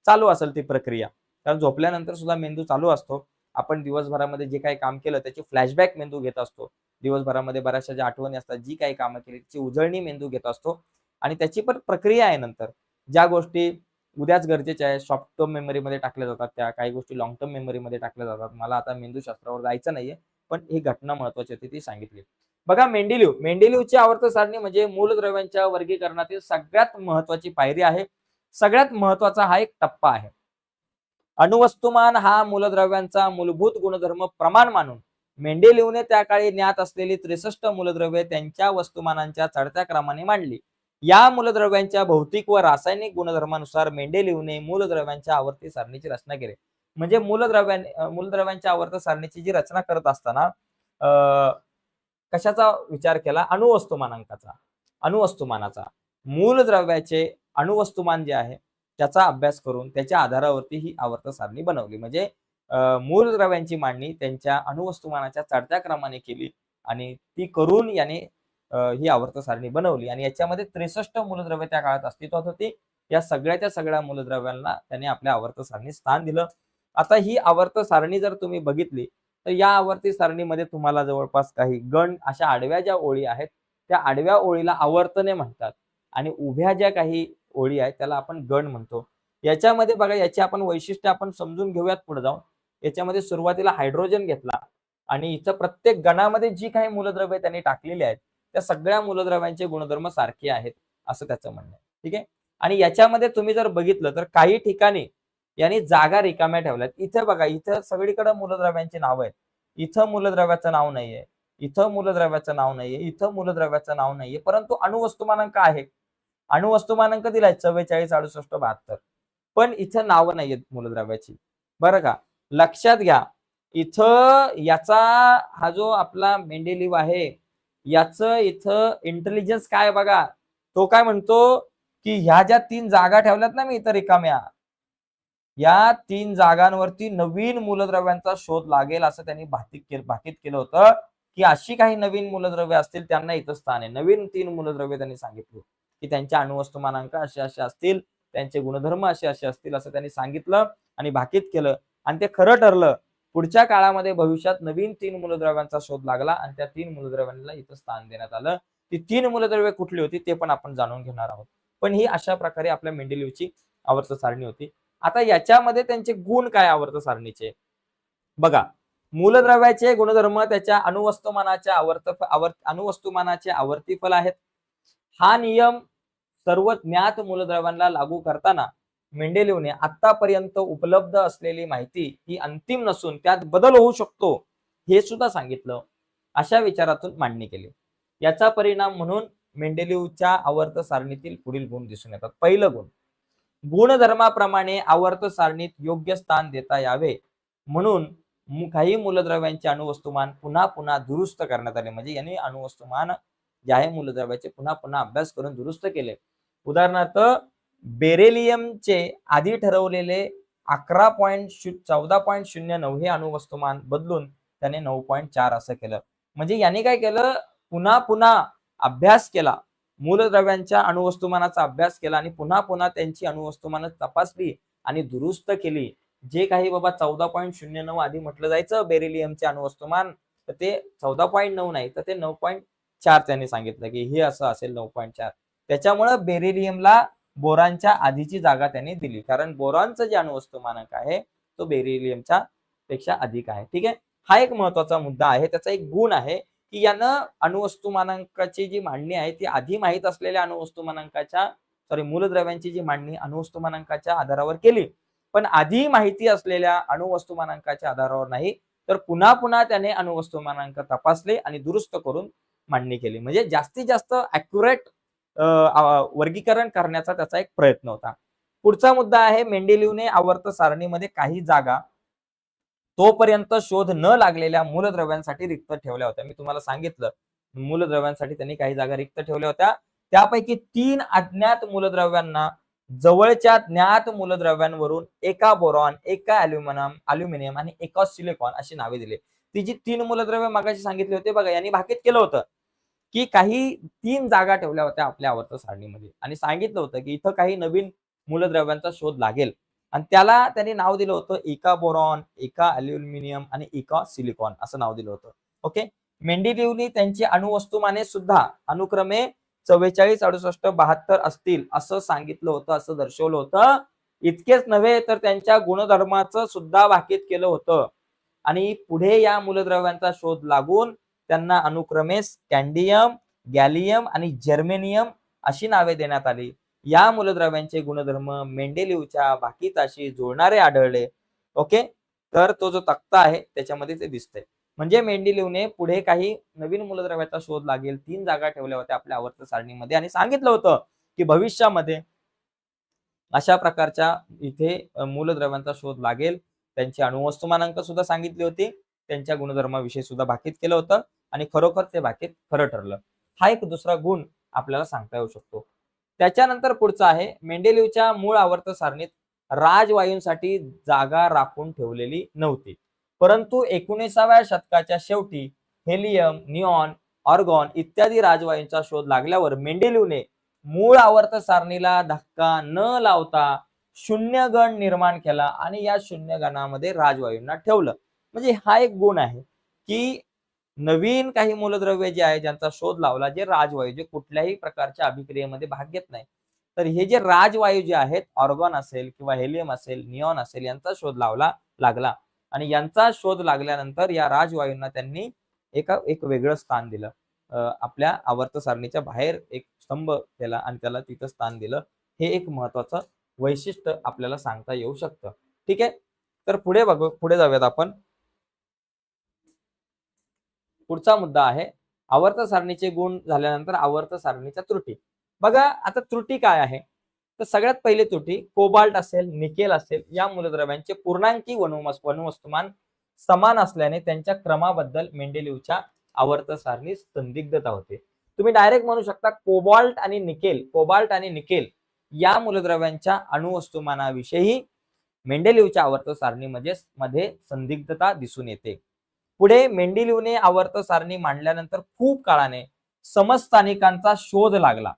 चालू असेल ती प्रक्रिया. कारण झोपल्यानंतर सुद्धा मेंदू चालू असतो. आपण दिवसभरामध्ये जे काही काम केलं त्याची फ्लॅशबॅक मेंदू घेत असतो. दिवसभरामध्ये बऱ्याचशा ज्या आठवणी असतात, जी काही कामं केली त्याची उजळणी मेंदू घेत असतो आणि त्याची पण प्रक्रिया आहे नंतर. ज्या गोष्टी उद्याच गरजेच्या आहेत, शॉर्ट टर्म मेमरीमध्ये टाकल्या जातात त्या, काही गोष्टी लाँग टर्म मेमरीमध्ये टाकल्या जातात. मला आता मेंदूशास्त्रावर जायचं नाहीये, पण ही घटना महत्वाची होती ती सांगितली. बघा, मेंडेलिव्हची आवर्त सारणी म्हणजे मूलद्रव्यांच्या वर्गीकरणातील सगळ्यात महत्वाची पायरी आहे. सगळ्यात महत्वाचा हा एक टप्पा आहे. अणुवस्तुमान हा मूलद्रव्यांचा मूलभूत गुणधर्म प्रमाण मानून मेंडेलिव्हने त्या काळी ज्ञात असलेली 63 मूलद्रव्ये त्यांच्या वस्तुमानांच्या चढत्या क्रमाने मांडली. या मूलद्रव्यांच्या भौतिक व रासायनिक गुणधर्मानुसार मेंडेलिव्हने मूलद्रव्यांच्या आवर्ती सारणीची रचना केली. म्हणजे मूलद्रव्यांच्या आवर्त सारणीची जी रचना करत असताना कशाचा विचार केला? अणुवस्तुमानाचा. मूलद्रव्याचे अणुवस्तुमान जे आहे त्याचा अभ्यास करून त्याच्या आधारावरती ही आवर्त सारणी बनवली. म्हणजे मूलद्रव्यांची मांडणी त्यांच्या अणुवस्तुमानाच्या चढत्या क्रमाने केली आणि ती करून याने ही आवर्त सारणी बनवली. आणि याच्यामध्ये 63 मूलद्रव्ये त्या काळात अस्तित्वात होती या सगळ्याच्या सगळ्या मूलद्रव्यांना त्याने आपल्या आवर्त सारणीत स्थान दिलं. आता ही आवर्त सारणी जर तुम्ही बघितली तर या आवर्ती सारणीमध्ये तुम्हाला जवळपास काही गण अशा आडव्या ज्या ओळी आहेत त्या आडव्या ओळीला आवर्तने म्हणतात आणि उभ्या ज्या काही ओळी आहेत त्याला आपण गण म्हणतो. याच्यामध्ये बघा याची आपण वैशिष्ट्य आपण समजून घेऊयात पुढे जाऊन. याच्यामध्ये सुरुवातीला हायड्रोजन घेतला आणि इथं प्रत्येक गणामध्ये जी काही मूलद्रव्ये त्यांनी टाकलेली आहेत त्या सगळ्या मूलद्रव्यांचे गुणधर्म सारखे आहेत असं त्याचं म्हणणं आहे. ठीक आहे. आणि याच्यामध्ये तुम्ही जर बघितलं तर काही ठिकाणी यांनी जागा रिकाम्या ठेवल्यात. इथे बघा इथं सगळीकडे मूलद्रव्यांची नाव आहेत. इथं मूलद्रव्याचं नाव नाहीये, इथं मूलद्रव्याचं नाव नाहीये, इथं मूलद्रव्याचं नाव नाहीये, परंतु अणुवस्तुमानांक आहे. अणुवस्तुमानांक दिलाय 44, 68, 72. पण इथं नाव नाहीयेत मूलद्रव्याची. बरं का? लक्षात घ्या. इथं याचा हा जो आपला मेंडेलीव्ह आहे याचं इथं इंटेलिजन्स काय बघा. तो काय म्हणतो की ह्या ज्या 3 जागा ठेवल्यात ना मी इथं रिकाम्या या 3 जागांवरती नवीन मूलद्रव्यांचा शोध लागेल असं त्यांनी भाकीत केलं होतं की अशी काही नवीन मूलद्रव्ये असतील त्यांना इथं स्थान आहे. नवीन 3 मूलद्रव्ये त्यांनी सांगितली की त्यांच्या अणुवस्तुमानांक असे असे असतील, त्यांचे गुणधर्म असे असे असतील असं त्यांनी सांगितलं आणि भाकीत केलं आणि ते खरं ठरलं. पुढच्या काळामध्ये भविष्यात नवीन 3 मूलद्रव्यांचा शोध लागला आणि त्या 3 मूलद्रव्यांना इथं स्थान देण्यात आलं. ती 3 मूलद्रव्ये कुठली होती ते पण आपण जाणून घेणार आहोत. पण ही अशा प्रकारे आपल्या मेंडेलीव्हची आवर्त सारणी होती. आता याच्यामध्ये त्यांचे गुण काय आवर्त सारणीचे बघा. मूलद्रव्याचे गुणधर्म त्याच्या अणुवस्तुमानाचे आवर्तीफल आहेत. हा नियम सर्व ज्ञात मूलद्रव्यांना लागू करताना मेंडेलीव्हने आतापर्यंत उपलब्ध असलेली माहिती ही अंतिम नसून त्यात बदल होऊ शकतो हे सुद्धा सांगितलं. अशा विचारातून मांडणी केली. याचा परिणाम म्हणून मेंडेलीव्हच्या आवर्त सारणीतील पुढील गुण दिसून येतात. पहिलं गुण, गुणधर्माप्रमाणे आवर्त सारणीत योग्य स्थान देता यावे म्हणून काही मूलद्रव्यांचे अणुवस्तुमान पुन्हा पुन्हा दुरुस्त करण्यात आले. म्हणजे यांनी अणुवस्तुमान जे आहे मूलद्रव्याचे पुन्हा पुन्हा अभ्यास करून दुरुस्त केले. उदाहरणार्थ बेरिलियमचे आधी ठरवलेले 14.09 हे अणुवस्तुमान बदलून त्याने 9.4 असं केलं. म्हणजे यांनी काय केलं, पुन्हा पुन्हा अभ्यास केला, मूलद्रव्यांच्या अणुवस्तुमानाचा अभ्यास केला आणि पुन्हा पुन्हा त्यांची अणुवस्तुमान तपासली आणि दुरुस्त केली. जे काही बाबा 14.09 आधी म्हटलं जायचं बेरिलियमचे अणुवस्तुमान तर ते 14.9 नाही तर ते 9.4 त्यांनी सांगितलं की हे असं असेल 9.4. त्याच्यामुळे बेरिलियमला बोरॉनच्या आधीची जागा त्यांनी दिली कारण बोरॉनचं जे अणुवस्तुमानांक आहे तो बेरिलियमच्या पेक्षा अधिक आहे. ठीक आहे. हा एक महत्वाचा मुद्दा आहे. त्याचा एक गुण आहे की यानं अणुवस्तुमानांकाची जी मांडणी आहे ती आधी माहित असलेल्या मूलद्रव्यांची जी मांडणी अणुवस्तुमानांकाच्या आधारावर केली पण आधी माहिती असलेल्या अणुवस्तुमानांकाच्या आधारावर नाही तर पुन्हा पुन्हा त्याने अणुवस्तुमानांक तपासले आणि दुरुस्त करून मांडणी केली. म्हणजे जास्तीत जास्त ॲक्युरेट वर्गीकरण करण्याचा त्याचा एक प्रयत्न होता. पुढचा मुद्दा आहे मेंडेलीव्हने आवर्त सारणीमध्ये काही जागा तोपर्यंत शोध न लागलेल्या मूलद्रव्यांसाठी रिक्त ठेवल्या होत्या. मी तुम्हाला सांगितलं मूलद्रव्यांसाठी त्यांनी काही जागा रिक्त ठेवल्या होत्या. त्यापैकी 3 अज्ञात मूलद्रव्यांना जवळच्या ज्ञात मूलद्रव्यांवरून एका बोरॉन, एका अल्युमिनियम आणि एका सिलिकॉन अशी नावे दिली. ती जी 3 मूलद्रव्य मागाशी सांगितले होते बघा यांनी भाकीत केलं होतं की काही 3 जागा ठेवल्या होत्या आपल्या आवर्त सारणीमध्ये आणि सांगितलं होतं की इथं काही नवीन मूलद्रव्यांचा शोध लागेल आणि त्याला त्यांनी नाव दिलं होतं एका बोरॉन, एका अल्युमिनियम आणि एका सिलिकॉन असं नाव दिलं होतं. ओके. मेंडेलीव्हने त्यांची अणुवस्तुमाने सुद्धा अनुक्रमे 44, 68, 72 असतील असं सांगितलं होतं, असं दर्शवलं होतं. इतकेच नव्हे तर त्यांच्या गुणधर्माचं सुद्धा भाकीत केलं होतं आणि पुढे या मूलद्रव्यांचा शोध लागून त्यांना अनुक्रमे स्कँडियम, गॅलियम आणि जर्मेनियम अशी नावे देण्यात आली. या मूलद्रव्यांचे गुणधर्म मेंडेलीव्हच्या भाकीताशी जुळणारे आढळले. ओके. तर तो जो तक्ता आहे त्याच्यामध्ये ते दिसतंय. म्हणजे मेंडेलीव्हने पुढे काही नवीन मूलद्रव्याचा शोध लागेल 3 जागा ठेवल्या होत्या आपल्या आवर्त सारणीमध्ये आणि सांगितलं होतं की भविष्यामध्ये अशा प्रकारच्या इथे मूलद्रव्यांचा शोध लागेल. त्यांची अणुवस्तुमानांक सुद्धा सांगितली होती, त्यांच्या गुणधर्माविषयी सुद्धा भाकीत केलं होतं आणि खरोखर ते भाकीत खरं ठरलं. हा एक दुसरा गुण आपल्याला सांगता येऊ शकतो. त्याच्यानंतर पुढचा आहे मेंडेलीव्हच्या मूळ आवर्त सारणीत राजवायूंसाठी जागा राखून ठेवलेली नव्हती. परंतु 19व्या शतकाच्या शेवटी हेलियम, निऑन, ऑर्गॉन इत्यादी राजवायूंचा शोध लागल्यावर मेंडेलीव्हने मूळ आवर्त सारणीला धक्का न लावता शून्य गण निर्माण केला आणि या शून्य गणामध्ये राजवायूंना ठेवलं. म्हणजे हा एक गुण आहे की नवीन काही मूलद्रव्य जे आहे ज्यांचा शोध लावला, जे राजवायू, जे कुठल्याही प्रकारच्या अभिक्रियेमध्ये भाग घेत नाही, तर हे जे राजवायू जे आहेत, ऑर्गॉन असेल किंवा हेलियम असेल, निऑन असेल, यांचा शोध लागला आणि यांचा शोध लागल्यानंतर या राजवायूंना त्यांनी एक वेगळं स्थान दिलं. आपल्या आवर्त सारणीच्या बाहेर एक स्तंभ केला आणि त्याला तिथं स्थान दिलं. हे एक महत्वाचं वैशिष्ट्य आपल्याला सांगता येऊ शकतं. ठीक आहे, तर पुढे जाऊयात आपण. पुढचा मुद्दा आहे आवर्त सारणीचे गुण झाल्यानंतर आवर्त सारणीच्या त्रुटी. बघा आता त्रुटी काय आहे, तर सगळ्यात पहिली त्रुटी कोबाल्ट असेल, निकेल असेल, या मूलद्रव्यांचे पूर्णांकी वस्तुमान समान असल्याने त्यांच्या क्रमाबद्दल मेंडेलिव्हच्या आवर्त सारणीत संदिग्धता होते. तुम्ही डायरेक्ट म्हणू शकता कोबाल्ट आणि निकेल या मूलद्रव्यांच्या अणुवस्तुमानाविषयी मेंडेलिव्हच्या आवर्त सारणीमध्ये संदिग्धता दिसून येते. पुढे मेंडेलिव्हने आवर्त सारणी मांडल्यानंतर खूप काळाने समस्थानिकांचा शोध लागला.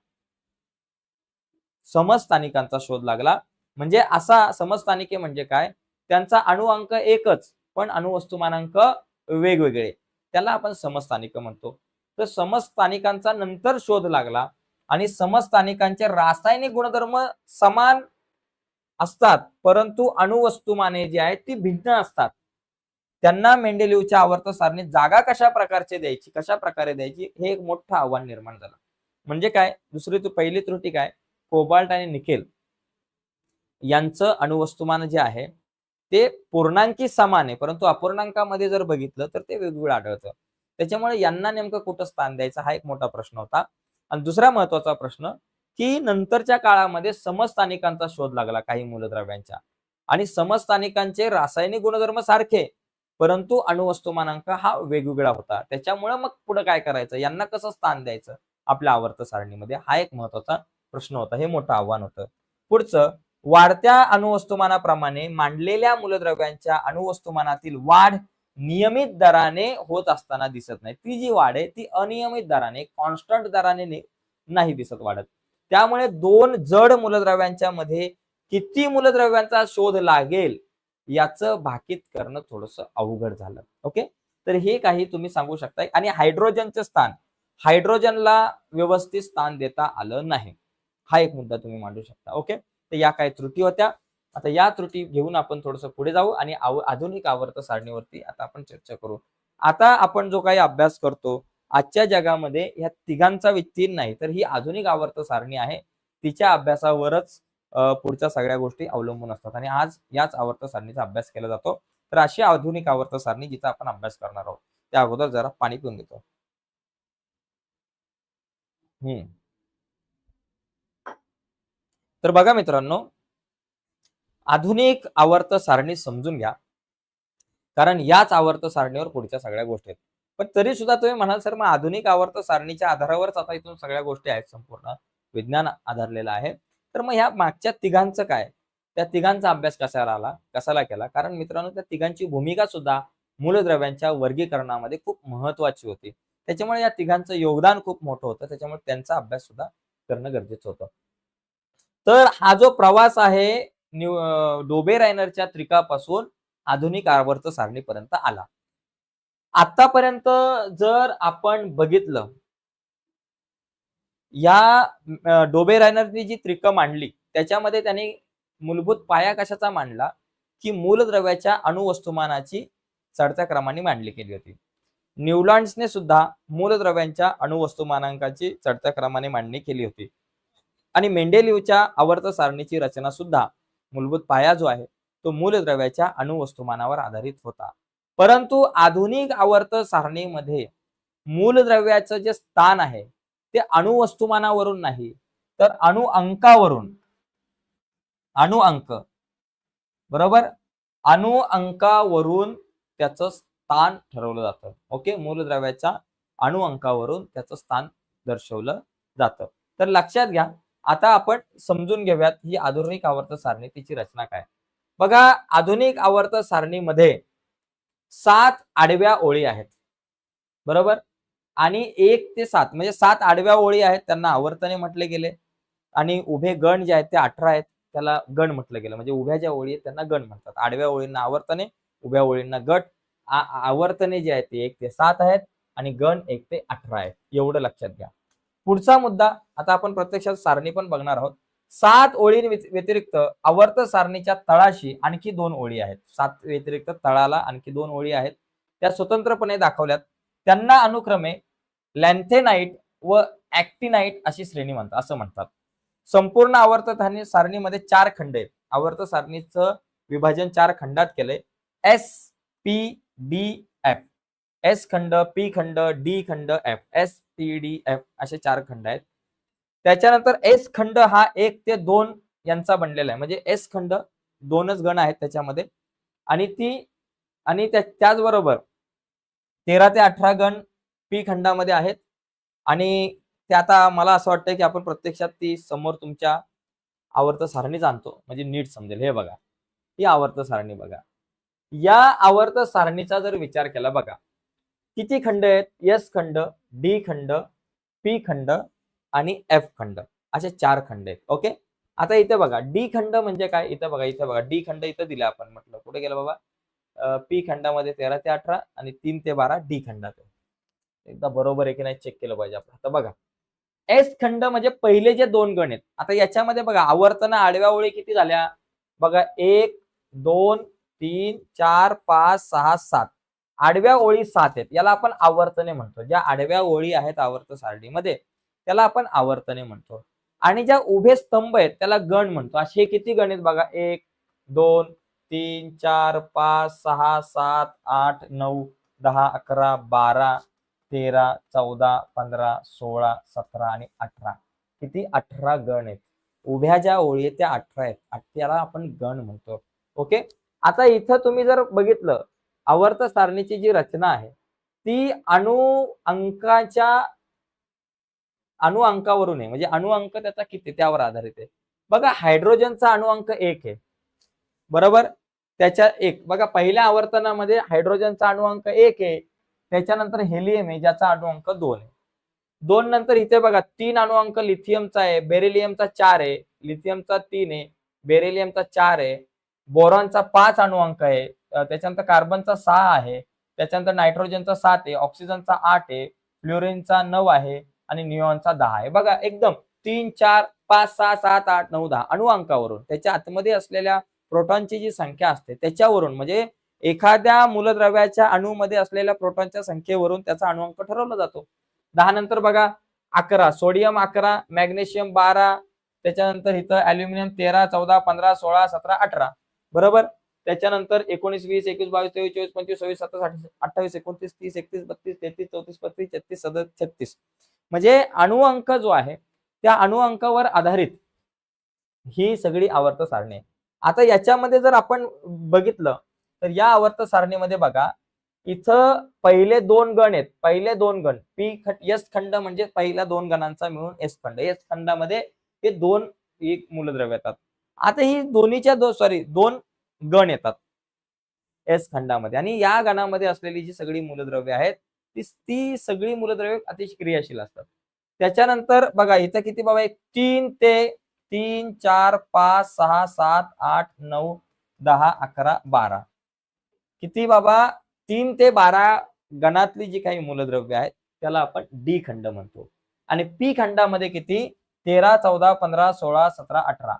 म्हणजे असा समस्थानिके म्हणजे काय, त्यांचा अणुअंक एकच पण अणुवस्तुमानांक वेगवेगळे, त्याला आपण समस्थानिक म्हणतो. तर समस्थानिकांचा नंतर शोध लागला आणि समस्थानिकांचे रासायनिक गुणधर्म समान असतात परंतु अणुवस्तुमाने जी आहेत ती भिन्न असतात. त्यांना मेंडेलिव्हच्या आवर्त सारणीत जागा कशा प्रकारे द्यायची हे एक मोठं आव्हान निर्माण झालं. म्हणजे काय, पहिली त्रुटी काय, कोबाल्ट आणि निकेल यांचं अणुवस्तुमान जे आहे ते पूर्णांकी समान आहे परंतु अपूर्णांकामध्ये जर बघितलं तर ते वेगवेगळं आढळतं. त्याच्यामुळे यांना नेमकं कुठं स्थान द्यायचं हा एक मोठा प्रश्न होता. आणि दुसरा महत्वाचा प्रश्न की नंतरच्या काळामध्ये समस्थानिकांचा शोध लागला काही मूलद्रव्यांच्या आणि समस्थानिकांचे रासायनिक गुणधर्म सारखे परंतु अणुवस्तुमानांक हा वेगवेगळा होता. त्याच्यामुळे मग पुढे काय करायचं, यांना कसं स्थान द्यायचं आपल्या आवर्त सारणीमध्ये, हा एक महत्वाचा प्रश्न होता. हे मोठं आव्हान होतं. पुढचं, वाढत्या अणुवस्तुमानाप्रमाणे मांडलेल्या मूलद्रव्यांच्या अणुवस्तुमानातील वाढ नियमित दराने होत असताना दिसत नाही. ती जी वाढ आहे ती अनियमित दराने, कॉन्स्टंट दराने नाही दिसत वाढत. त्यामुळे दोन जड मूलद्रव्यांच्या मध्ये किती मूलद्रव्यांचा शोध लागेल याचं भाकीत करणं थोडंसं अवघड झालं. ओके, तर हे काही तुम्ही सांगू शकता. आणि हायड्रोजनचे स्थान, हायड्रोजनला व्यवस्थित स्थान देता आलं नाही, हा एक मुद्दा तुम्ही मांडू शकता. ओके, तर या काही त्रुटी होत्या. आता या त्रुटी घेऊन आपण थोडंसं पुढे जाऊ आणि आधुनिक आवर्त सारणीवरती आता आपण चर्चा करू. आता आपण जो काही अभ्यास करतो आजच्या जगामध्ये या तिघांचा विस्तीर्ण नाही तर ही आधुनिक आवर्त सारणी आहे, तिच्या अभ्यासावरच पुढच्या सगळ्या गोष्टी अवलंबून असतात आणि आज याच आवर्त सारणीचा अभ्यास केला जातो. तर अशी आधुनिक आवर्त सारणी जिचा आपण अभ्यास करणार आहोत. त्या अगोदर जरा पाणी पिऊन घेतो. तर बघा मित्रांनो, आधुनिक आवर्त सारणी समजून घ्या कारण याच आवर्त सारणीवर पुढच्या सगळ्या गोष्टी आहेत. पण तरी सुद्धा तुम्ही म्हणाल सर मग आधुनिक आवर्त सारणीच्या आधारावरच आता इथून सगळ्या गोष्टी आहेत, संपूर्ण विज्ञान आधारलेलं आहे. तर मग ह्या मागच्या तिघांचं काय, त्या तिघांचा अभ्यास कशाला केला, कारण मित्रांनो त्या तिघांची भूमिका सुद्धा मूलद्रव्यांच्या वर्गीकरणामध्ये खूप महत्वाची होती. त्याच्यामुळे या तिघांचं योगदान खूप मोठं होतं, त्याच्यामुळे त्यांचा अभ्यास सुद्धा करणं गरजेचं होतं. तर हा जो प्रवास आहे डोबे रायनरच्या त्रिकापासून आधुनिक आवर्त सारणीपर्यंत आला. आतापर्यंत जर आपण बघितलं, या डोबे रायनरनी जी त्रिक मांडली त्याच्यामध्ये त्यांनी मूलभूत पाया कशाचा मांडला की मूलद्रव्याच्या अणुवस्तुमानाची चढत्या क्रमाने मांडणी केली होती. न्यूलँड्सने सुद्धा मूलद्रव्यांच्या अणुवस्तुमानांकाची चढत्या क्रमाने मांडणी केली होती आणि मेंडेलिव्हच्या आवर्त सारणीची रचना सुद्धा मूलभूत पाया जो आहे तो मूलद्रव्याच्या अणुवस्तुमानावर आधारित होता. परंतु आधुनिक आवर्त सारणीमध्ये मूलद्रव्याचं जे स्थान आहे ते अणुवस्तुमानावरून नाही तर अणुअंकावरून, अणुअंक बरोबर, अणुअंकावरून त्याचं स्थान ठरवलं जातं. ओके, मूलद्रव्याच्या अणुअंकावरून त्याचं स्थान दर्शवलं जातं. तर लक्षात घ्या. आता आपण समजून घेऊयात ही आधुनिक आवर्त सारणी, तिची रचना काय. बघा, आधुनिक आवर्त सारणीमध्ये 7 आडव्या ओळी आहेत बरोबर, आणि 1 ते 7 म्हणजे 7 आडव्या ओळी आहेत, त्यांना आवर्तने म्हटले गेले. आणि उभे गण जे आहेत ते 18 आहेत, त्याला गण म्हटलं गेलं. म्हणजे उभ्या ज्या ओळी आहेत त्यांना गण म्हणतात. आडव्या ओळींना आवर्तने, उभ्या ओळींना गट. आवर्तने जे आहेत ते 1 ते 7 आहेत आणि गण 1 ते 18 आहेत. एवढं लक्षात घ्या. पुढचा मुद्दा, आता आपण प्रत्यक्षात सारणी पण बघणार आहोत. 7 ओळी व्यतिरिक्त आवर्त सारणीच्या तळाशी आणखी 2 ओळी आहेत. 7 व्यतिरिक्त तळाला आणखी 2 ओळी आहेत. त्या स्वतंत्रपणे दाखवल्यात. त्यांना अनुक्रमे लॅन्थेनाइट व ऍक्टिनाइट अशी श्रेणी म्हणतात, असं म्हणतात. संपूर्ण आवर्त सारणीमध्ये 4 खंड आहेत. आवर्त सारणीचं विभाजन 4 खंडात केलंय. S, P, D, F. S खंड, पी खंड, डी खंड, F. S, P, D, F असे 4 खंड आहेत. त्याच्यानंतर एस खंड हा 1 ते 2 यांचा बनलेला आहे. म्हणजे एस खंड 2च गण आहेत त्याच्यामध्ये आणि त्याचबरोबर 13 ते 18 गण पी खंडामध्ये आहेत. आणि ते आता मला असं वाटतं की आपण प्रत्यक्षात ती समोर तुमच्या आवर्त सारणीच आणतो म्हणजे नीट समजेल. हे बघा, ही आवर्त सारणी बघा. या आवर्त सारणीचा जर विचार केला, बघा किती खंड आहेत. एस खंड, डी खंड, पी खंड आणि एफ खंड असे 4 खंड आहेत. ओके, आता इथे बघा डी खंड म्हणजे काय. इथे बघा डी खंड इथं दिला आपण. म्हटलं कुठे गेलं बाबा. पी खंडामध्ये 13 ते 18 आणि 3 ते 12 डी खंडात आहे. एकदा बरोबर आहे की नाही चेक केलं पाहिजे आपण. आता बघा एस खंड म्हणजे पहिले जे 2 गण आहेत. आता याच्यामध्ये बघा आवर्तना आडव्या ओळी किती झाल्या बघा. 1, 2, 3, 4, 5, 6, 7. आडव्या ओळी 7 आहेत. याला आपण आवर्तने म्हणतो. ज्या आडव्या ओळी आहेत आवर्त सारणीमध्ये त्याला आपण आवर्तने म्हणतो. आणि ज्या उभे स्तंभ आहेत त्याला गण म्हणतो. असे किती गण आहेत बघा. 1, 2, 3, 4, 5, 6, 7, 8, 9, 10, 11, 12, 13, 14, 15, 16, 17 आणि 18. किती 18 गण आहेत. उभ्या ज्या ओळी आहेत त्या 18 आहेत. त्याला आपण गण म्हणतो. ओके, आता इथं तुम्ही जर बघितलं आवर्त सारणीची जी रचना आहे ती अणु अंकावरून आहे. म्हणजे अणु अंक त्याचा किती त्यावर आधारित आहे. बघा हायड्रोजनचा अणु अंक 1 आहे बरोबर. त्याच्या 1 बघा पहिल्या आवर्तनामध्ये हायड्रोजनचा अणु अंक 1 आहे. त्याच्यानंतर हेलियम आहे ज्याचा अणु अंक 2 आहे. 2 नंतर इथे बघा 3 अणु अंक लिथियमचा आहे, बेरिलियमचा 4 आहे, लिथियमचा 3 आहे, बेरिलियमचा 4 आहे, बोरॉनचा 5 अणु अंक आहे, त्याच्यानंतर कार्बनचा 6 आहे, त्याच्यानंतर नायट्रोजनचा 7 आहे, ऑक्सिजनचा 8 आहे, फ्लोरिनचा 9 आहे आणि निऑनचा 10 आहे. बघा एकदम 3, 4, 5, 6, 7, 8, 9, 10 अणु अंकावरून त्याच्या आतमध्ये असलेल्या प्रोटॉनची जी संख्या असते त्याच्यावरून म्हणजे एखाद्या मूलद्रव्याच्या अणूमध्ये असलेल्या प्रोटॉनच्या संख्येवरून त्याचा अणु अंक ठरवला जातो. 10 नंतर बघा 11 सोडियम 11, मॅग्नेशियम 12, त्याच्यानंतर इथं अल्युमिनियम 13, 14, 15, 16, 17, 18 बरोबर. त्याच्यानंतर 19, 20, 21, 22, 23, 24, 25, 26, 27, 28, 29, 30, 31, 32, 33, 34, 35, 36, 37, 36 म्हणजे अणु अंक जो आहे त्या अणु अंकावर आधारित ही सगळी आवर्त सारणी आहे. आता याच्यामध्ये जर आपण बघितलं तर या आवर्त सारणीमध्ये बघा इथं पहिले 2 गण आहेत. पहिले 2 गण एस खंड म्हणजे पहिल्या 2 गणांचा मिळून एस खंड. एस खंडामध्ये हे 2 एक मूलद्रव्य येतात. आता ही दोन्हीच्या 2 गण येतात एस खंडामध्ये आणि या गणामध्ये असलेली जी सगळी मूलद्रव्ये आहेत ती सगळी मूलद्रव्ये अतिशय क्रियाशील असतात. त्याच्यानंतर बघा इथं किती बाबा 3 ते 3, 4, 5, 6, 7, 8, 9, 10, 11, 12 किती बाबा 3 ते 12 गणातली जी काही मूलद्रव्य आहेत त्याला आपण डी खंड म्हणतो. आणि पी खंडामध्ये किती 13, 14, 15, 16, 17, 18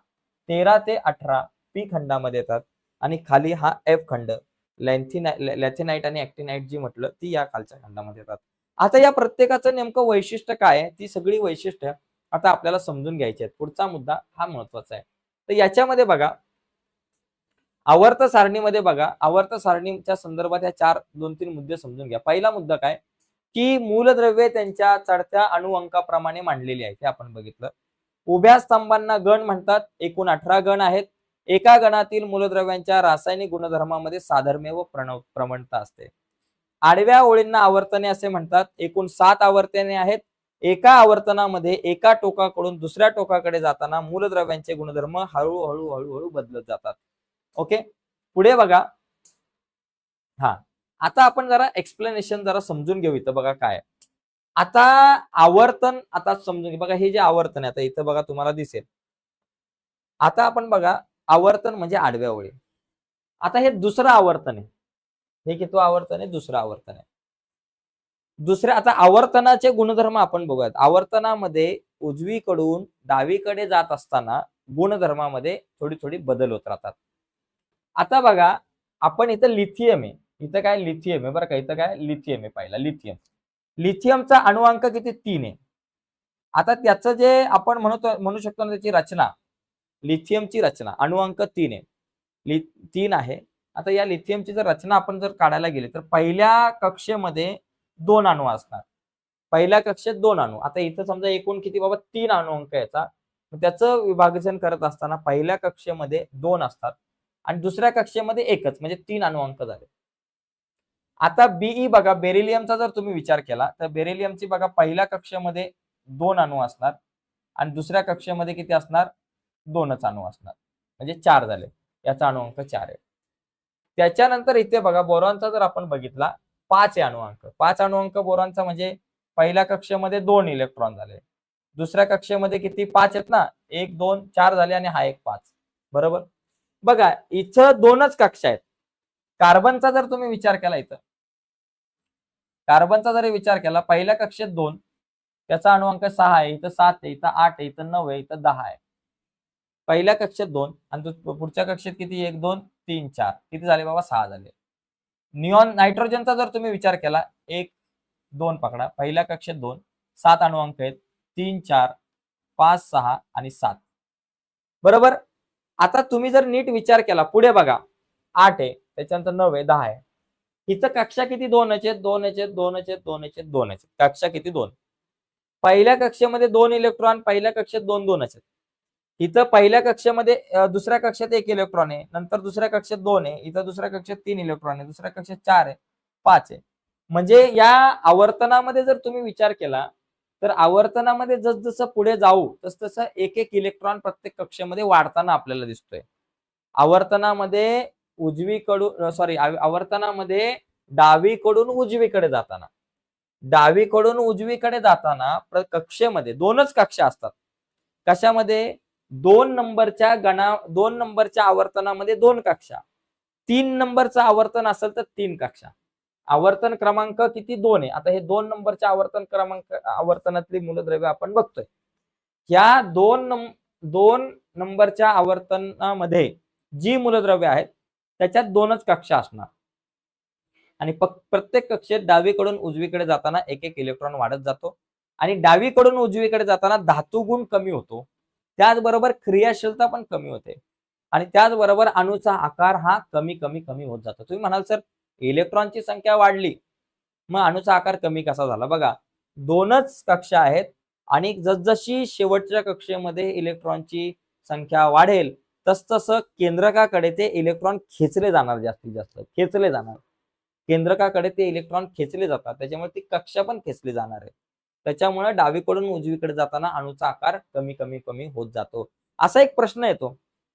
13 ते 18 पी खंडामध्ये येतात. आणि खाली हा एफ खंड लॅथेनाइट आणि ऍक्टिनाइट जी म्हटलं ती या खालच्या खंडामध्ये येतात. आता या प्रत्येकाचं नेमकं वैशिष्ट्य काय आहे ती सगळी वैशिष्ट्य आता आपल्याला समजून घ्यायची आहेत. पुढचा मुद्दा हा महत्वाचा आहे. तर याच्यामध्ये बघा आवर्त सारणीमध्ये बघा आवर्त सारणीच्या संदर्भात या 2-3 मुद्दे समजून घ्या. पहिला मुद्दा काय की मूलद्रव्ये त्यांच्या चढत्या अणु अंकाप्रमाणे मांडलेली आहेत. हे आपण बघितलं. उभ्या स्तंभांना गण म्हणतात. एकूण 18 गण आहेत. एका गणातील मूलद्रव्यांच्या रासायनिक गुणधर्मामध्ये साधर्म्य व प्रवणता असते. आडव्या ओळींना आवर्तने असे म्हणतात. एकूण 7 आवर्तने आहेत. एका आवर्तनामध्ये एका टोकाकडून दुसऱ्या टोकाकडे जाताना मूलद्रव्यांचे गुणधर्म हळूहळू हळूहळू बदलत जातात. ओके, पुढे बघा. आता आपण जरा एक्सप्लेनेशन जरा समजून घेऊ. इथं बघा काय आता आवर्तन, आता समजून घे बघा, हे जे आवर्तन आहे आता इथं बघा तुम्हाला दिसेल. आता आपण बघा, आवर्तन म्हणजे आडव्या ओळी. आता हे दुसरं आवर्तन आहे. हे कितवं आवर्तन आहे? दुसरं आवर्तन आहे. दुसऱ्या आता आवर्तनाचे गुणधर्म आपण बघूयात. आवर्तनामध्ये उजवीकडून डावीकडे जात असताना गुणधर्मामध्ये थोडी बदल होत राहतात. आता बघा, आपण इथं लिथियम आहे. इथं काय लिथियम आहे बरं का, इथं काय लिथियम आहे, पहिला लिथियम. लिथियमचा अणुअंक किती? 3 आहे. आता त्याचं जे आपण म्हणू शकतो ना त्याची रचना, लिथियमची रचना अणुअंक 3 आहे. 3 आहे. आता या लिथियमची जर रचना आपण जर काढायला गेली तर पहिल्या कक्षेमध्ये 2 अणू असणार. पहिल्या कक्षेत 2 अणू. आता इथं समजा एकूण किती बाबा 3 अणुअंक याचा. त्याचं विभाजन करत असताना पहिल्या कक्षेमध्ये 2 असतात आणि दुसऱ्या कक्षेमध्ये एकच, म्हणजे 3 अणुअंक झाले. आता बीई बघा, बेरिलियमचा जर तुम्ही विचार केला तर बेरिलियमची बघा पहिल्या कक्षेमध्ये 2 अणू असणार आणि दुसऱ्या कक्षेमध्ये किती असणार? 2च अणू असणार, म्हणजे 4 झाले. याचा अणुअंक 4 आहे. त्याच्यानंतर इथे बघा बोरॉनचा जर आपण बघितला 5 आहे अणुअंक. 5 अणुअंक बोरॉनचा, म्हणजे पहिल्या कक्षेमध्ये 2 इलेक्ट्रॉन झाले. दुसऱ्या कक्षेमध्ये किती? 5 आहेत ना, 1 2 4 झाले आणि हा एक 5. बरोबर. बघा इथं 2च कक्षा आहेत. कार्बनचा जर तुम्ही विचार केला, इथं कार्बनचा जर विचार केला, पहिल्या कक्षेत 2, त्याचा अणुअंक 6 आहे, इथं 7 आहे, इथं 8 आहे, इथं 9 आहे, इथं 10 आहे. पहिल्या कक्षेत 2 आणि पुढच्या कक्षेत किती? 1 2 3 4, किती झाले बाबा? 6 झाले. निऑन नायट्रोजनचा जर तुम्ही विचार केला, 1 2 पकडा, पहिल्या कक्षेत 2, 7 अणुअंक आहेत, 3 4 5 6 आणि 7. बरोबर. आता तुम्ही जर नीट विचार केला, पुढे बघा 8 आहे, त्याच्यानंतर 9 आहे, 10 आहे. इथं कक्षा किती? 2 आहेत, 2 आहेत, 2 आहेत, 2 आहेत, 2 आहेत. कक्षा किती? 2. पहिल्या कक्षेमध्ये 2 इलेक्ट्रॉन, पहिल्या कक्षेत 2 2 आहेत. इथं पहिल्या कक्षेमध्ये दुसऱ्या कक्षेत 1 इलेक्ट्रॉन आहे, नंतर दुसऱ्या कक्षेत 2 आहे, इथं दुसऱ्या कक्षेत 3 इलेक्ट्रॉन आहे, दुसऱ्या कक्षेत 4 आहे, 5 आहे. म्हणजे या आवर्तनामध्ये जर तुम्ही विचार केला तर आवर्तनामध्ये जसजसं पुढे जाऊ तसतसं एक इलेक्ट्रॉन प्रत्येक कक्षेमध्ये वाढताना आपल्याला दिसतोय. आवर्तनामध्ये आवर्तनामध्ये डावीकडून उजवीकडे जाताना, कक्षेमध्ये 2च कक्षा असतात. कशामध्ये? 2 नंबरच्या आवर्तनामध्ये 2 कक्षा. 3 नंबरचं आवर्तन असेल तर 3 कक्षा. आवर्तन क्रमांक किती? 2 आहे. आता हे 2 नंबरच्या आवर्तनातली मूलद्रव्य आपण बघतोय. या 2 नंबरच्या आवर्तनामध्ये जी मूलद्रव्य आहेत त्याच्यात 2च कक्षा असणार आणि प्रत्येक कक्षेत डावीकडून उजवीकडे जाताना एक इलेक्ट्रॉन वाढत जातो आणि डावीकडून उजवीकडे जाताना धातू गुण कमी होतो. त्याचबरोबर क्रियाशीलता पण कमी होते आणि त्याचबरोबर अणूचा आकार हा कमी होत जातो. तुम्ही म्हणाल सर इलेक्ट्रॉनची संख्या वाढली मग अणूचा आकार कमी कसा झाला? बघा 2च कक्षा आहेत आणि जसजशी शेवटच्या कक्षेमध्ये इलेक्ट्रॉनची संख्या वाढेल तसतसं केंद्रकाकडे ते इलेक्ट्रॉन खेचले जाणार, जास्तीत जास्त खेचले जाणार. केंद्रकाकडे ते इलेक्ट्रॉन खेचले जातात, त्याच्यामुळे ती कक्षा पण खेचली जाणार आहे. त्याच्यामुळे डावीकडून उजवीकडे जाताना अणूचा आकार कमी होत जातो. असा एक प्रश्न येतो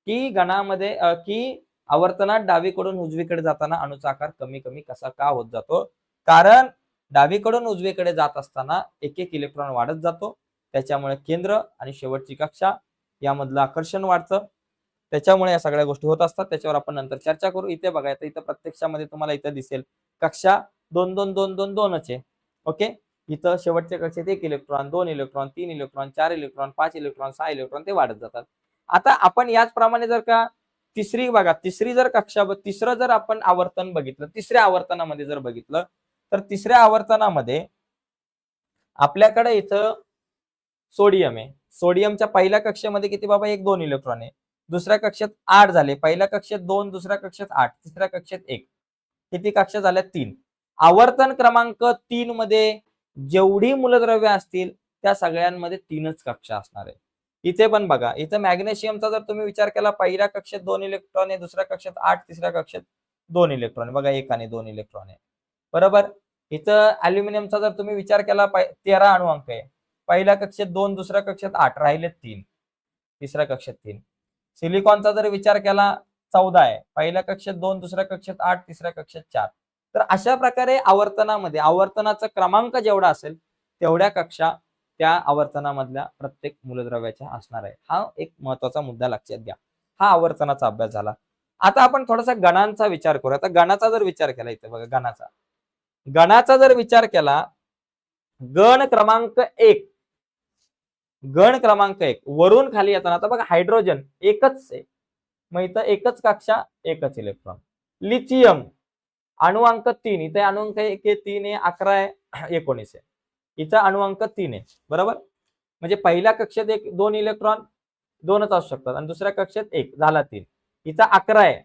की गणामध्ये की आवर्तनात डावीकडून उजवीकडे जाताना अणूचा आकार कमी कसा का होत जातो? कारण डावीकडून उजवीकडे जात असताना एक इलेक्ट्रॉन वाढत जातो, त्याच्यामुळे केंद्र आणि शेवटची कक्षा यामधलं आकर्षण वाढतं, त्याच्यामुळे या सगळ्या गोष्टी होत असतात. त्याच्यावर आपण नंतर चर्चा करू. इथे बघा, इथं प्रत्यक्षामध्ये तुम्हाला इथं दिसेल कक्षा 2 2 2 2 2च आहे. ओके. इथं शेवटच्या कक्षेत 1 electron, 2 electron, 3 electron, 4 electron, 5 electron, 6 electron ते वाढत जातात. आता आपण याचप्रमाणे जर का तिसरं जर आपण आवर्तन बघितलं, तिसऱ्या आवर्तनामध्ये जर बघितलं तर तिसऱ्या आवर्तनामध्ये आपल्याकडे इथं सोडियम आहे. सोडियमच्या पहिल्या कक्षेमध्ये किती बाबा? 1 2 इलेक्ट्रॉन आहे. दुसऱ्या कक्षेत 8 झाले. पहिल्या कक्षेत 2, दुसऱ्या कक्षेत 8, तिसऱ्या कक्षेत 1. किती कक्षा झाल्या? 3. आवर्तन क्रमांक 3 मध्ये जेवढी मूलद्रव्य असतील त्या सगळ्यांमध्ये 3च कक्षा असणार आहे. इथे पण बघा, इथं मॅग्नेशियमचा जर तुम्ही विचार केला, पहिल्या कक्षेत 2 इलेक्ट्रॉन आहे, दुसऱ्या कक्षेत 8, तिसऱ्या कक्षेत 2 इलेक्ट्रॉन आहे. बघा 1 आणि 2 इलेक्ट्रॉन आहे. बरोबर. इथं अल्युमिनियमचा जर तुम्ही विचार केला, 13 अणुअंक आहे. पहिल्या कक्षेत 2, दुसऱ्या कक्षेत 8, राहिले 3, तिसऱ्या कक्षेत 3. सिलिकॉनचा जर विचार केला 14 आहे. पहिल्या कक्षेत 2, दुसऱ्या कक्षेत 8, तिसऱ्या कक्षेत 4. तर अशा प्रकारे आवर्तनामध्ये आवर्तनाचा क्रमांक जेवढा असेल तेवढ्या कक्षा त्या आवर्तनामधल्या प्रत्येक मूलद्रव्याच्या असणार आहे. हा एक महत्वाचा मुद्दा लक्षात घ्या. हा आवर्तनाचा अभ्यास झाला. आता आपण थोडासा गणांचा विचार करू. आता गणाचा जर विचार केला, इथे बघा गणाचा जर विचार केला, गण क्रमांक 1 वरून खाली येताना, आता बघा हायड्रोजन एकच आहे, मग इथं एकच कक्षा एकच इलेक्ट्रॉन. लिथियम अणुअंक 3, इथे अणुअंक 1 आहे, 3 आहे, 11 आहे, 19 आहे. इथं अणुअंक 3 आहे, बरोबर. म्हणजे पहिल्या कक्षेत 2 इलेक्ट्रॉन 2च असू शकतात आणि दुसऱ्या कक्षेत 1 झाला 3. इथं 11 आहे,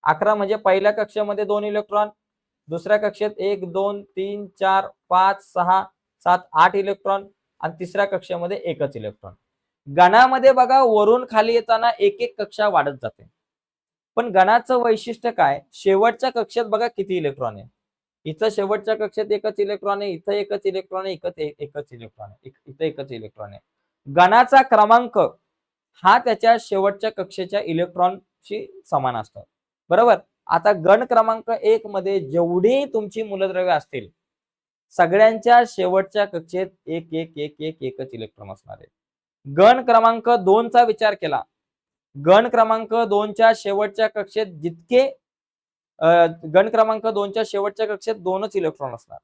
11 म्हणजे पहिल्या कक्षेमध्ये 2 इलेक्ट्रॉन, दुसऱ्या कक्षेत 1 2 3 4 5 6 7 8 इलेक्ट्रॉन आणि तिसऱ्या कक्षेमध्ये एकच इलेक्ट्रॉन. गणामध्ये बघा वरून खाली येताना एक एक कक्षा वाढत जाते, पण गणाचं वैशिष्ट्य काय, शेवटच्या कक्षेत बघा किती इलेक्ट्रॉन आहे. इथं शेवटच्या कक्षेत एकच इलेक्ट्रॉन आहे, इथं एकच इलेक्ट्रॉन आहे, एकच इलेक्ट्रॉन आहे, इथं एकच इलेक्ट्रॉन आहे. गणाचा क्रमांक हा त्याच्या शेवटच्या कक्षेच्या इलेक्ट्रॉनशी समान असतो, बरोबर. आता गण क्रमांक 1 मध्ये जेवढी तुमची मूलद्रव्ये असतील, सगळ्यांच्या शेवटच्या कक्षेत एकच इलेक्ट्रॉन असणार आहे. गण क्रमांक 2 चा विचार केला, गण क्रमांक 2 च्या शेवटच्या कक्षेत जितके गण क्रमांक 2 च्या शेवटच्या कक्षेत 2च इलेक्ट्रॉन असणार,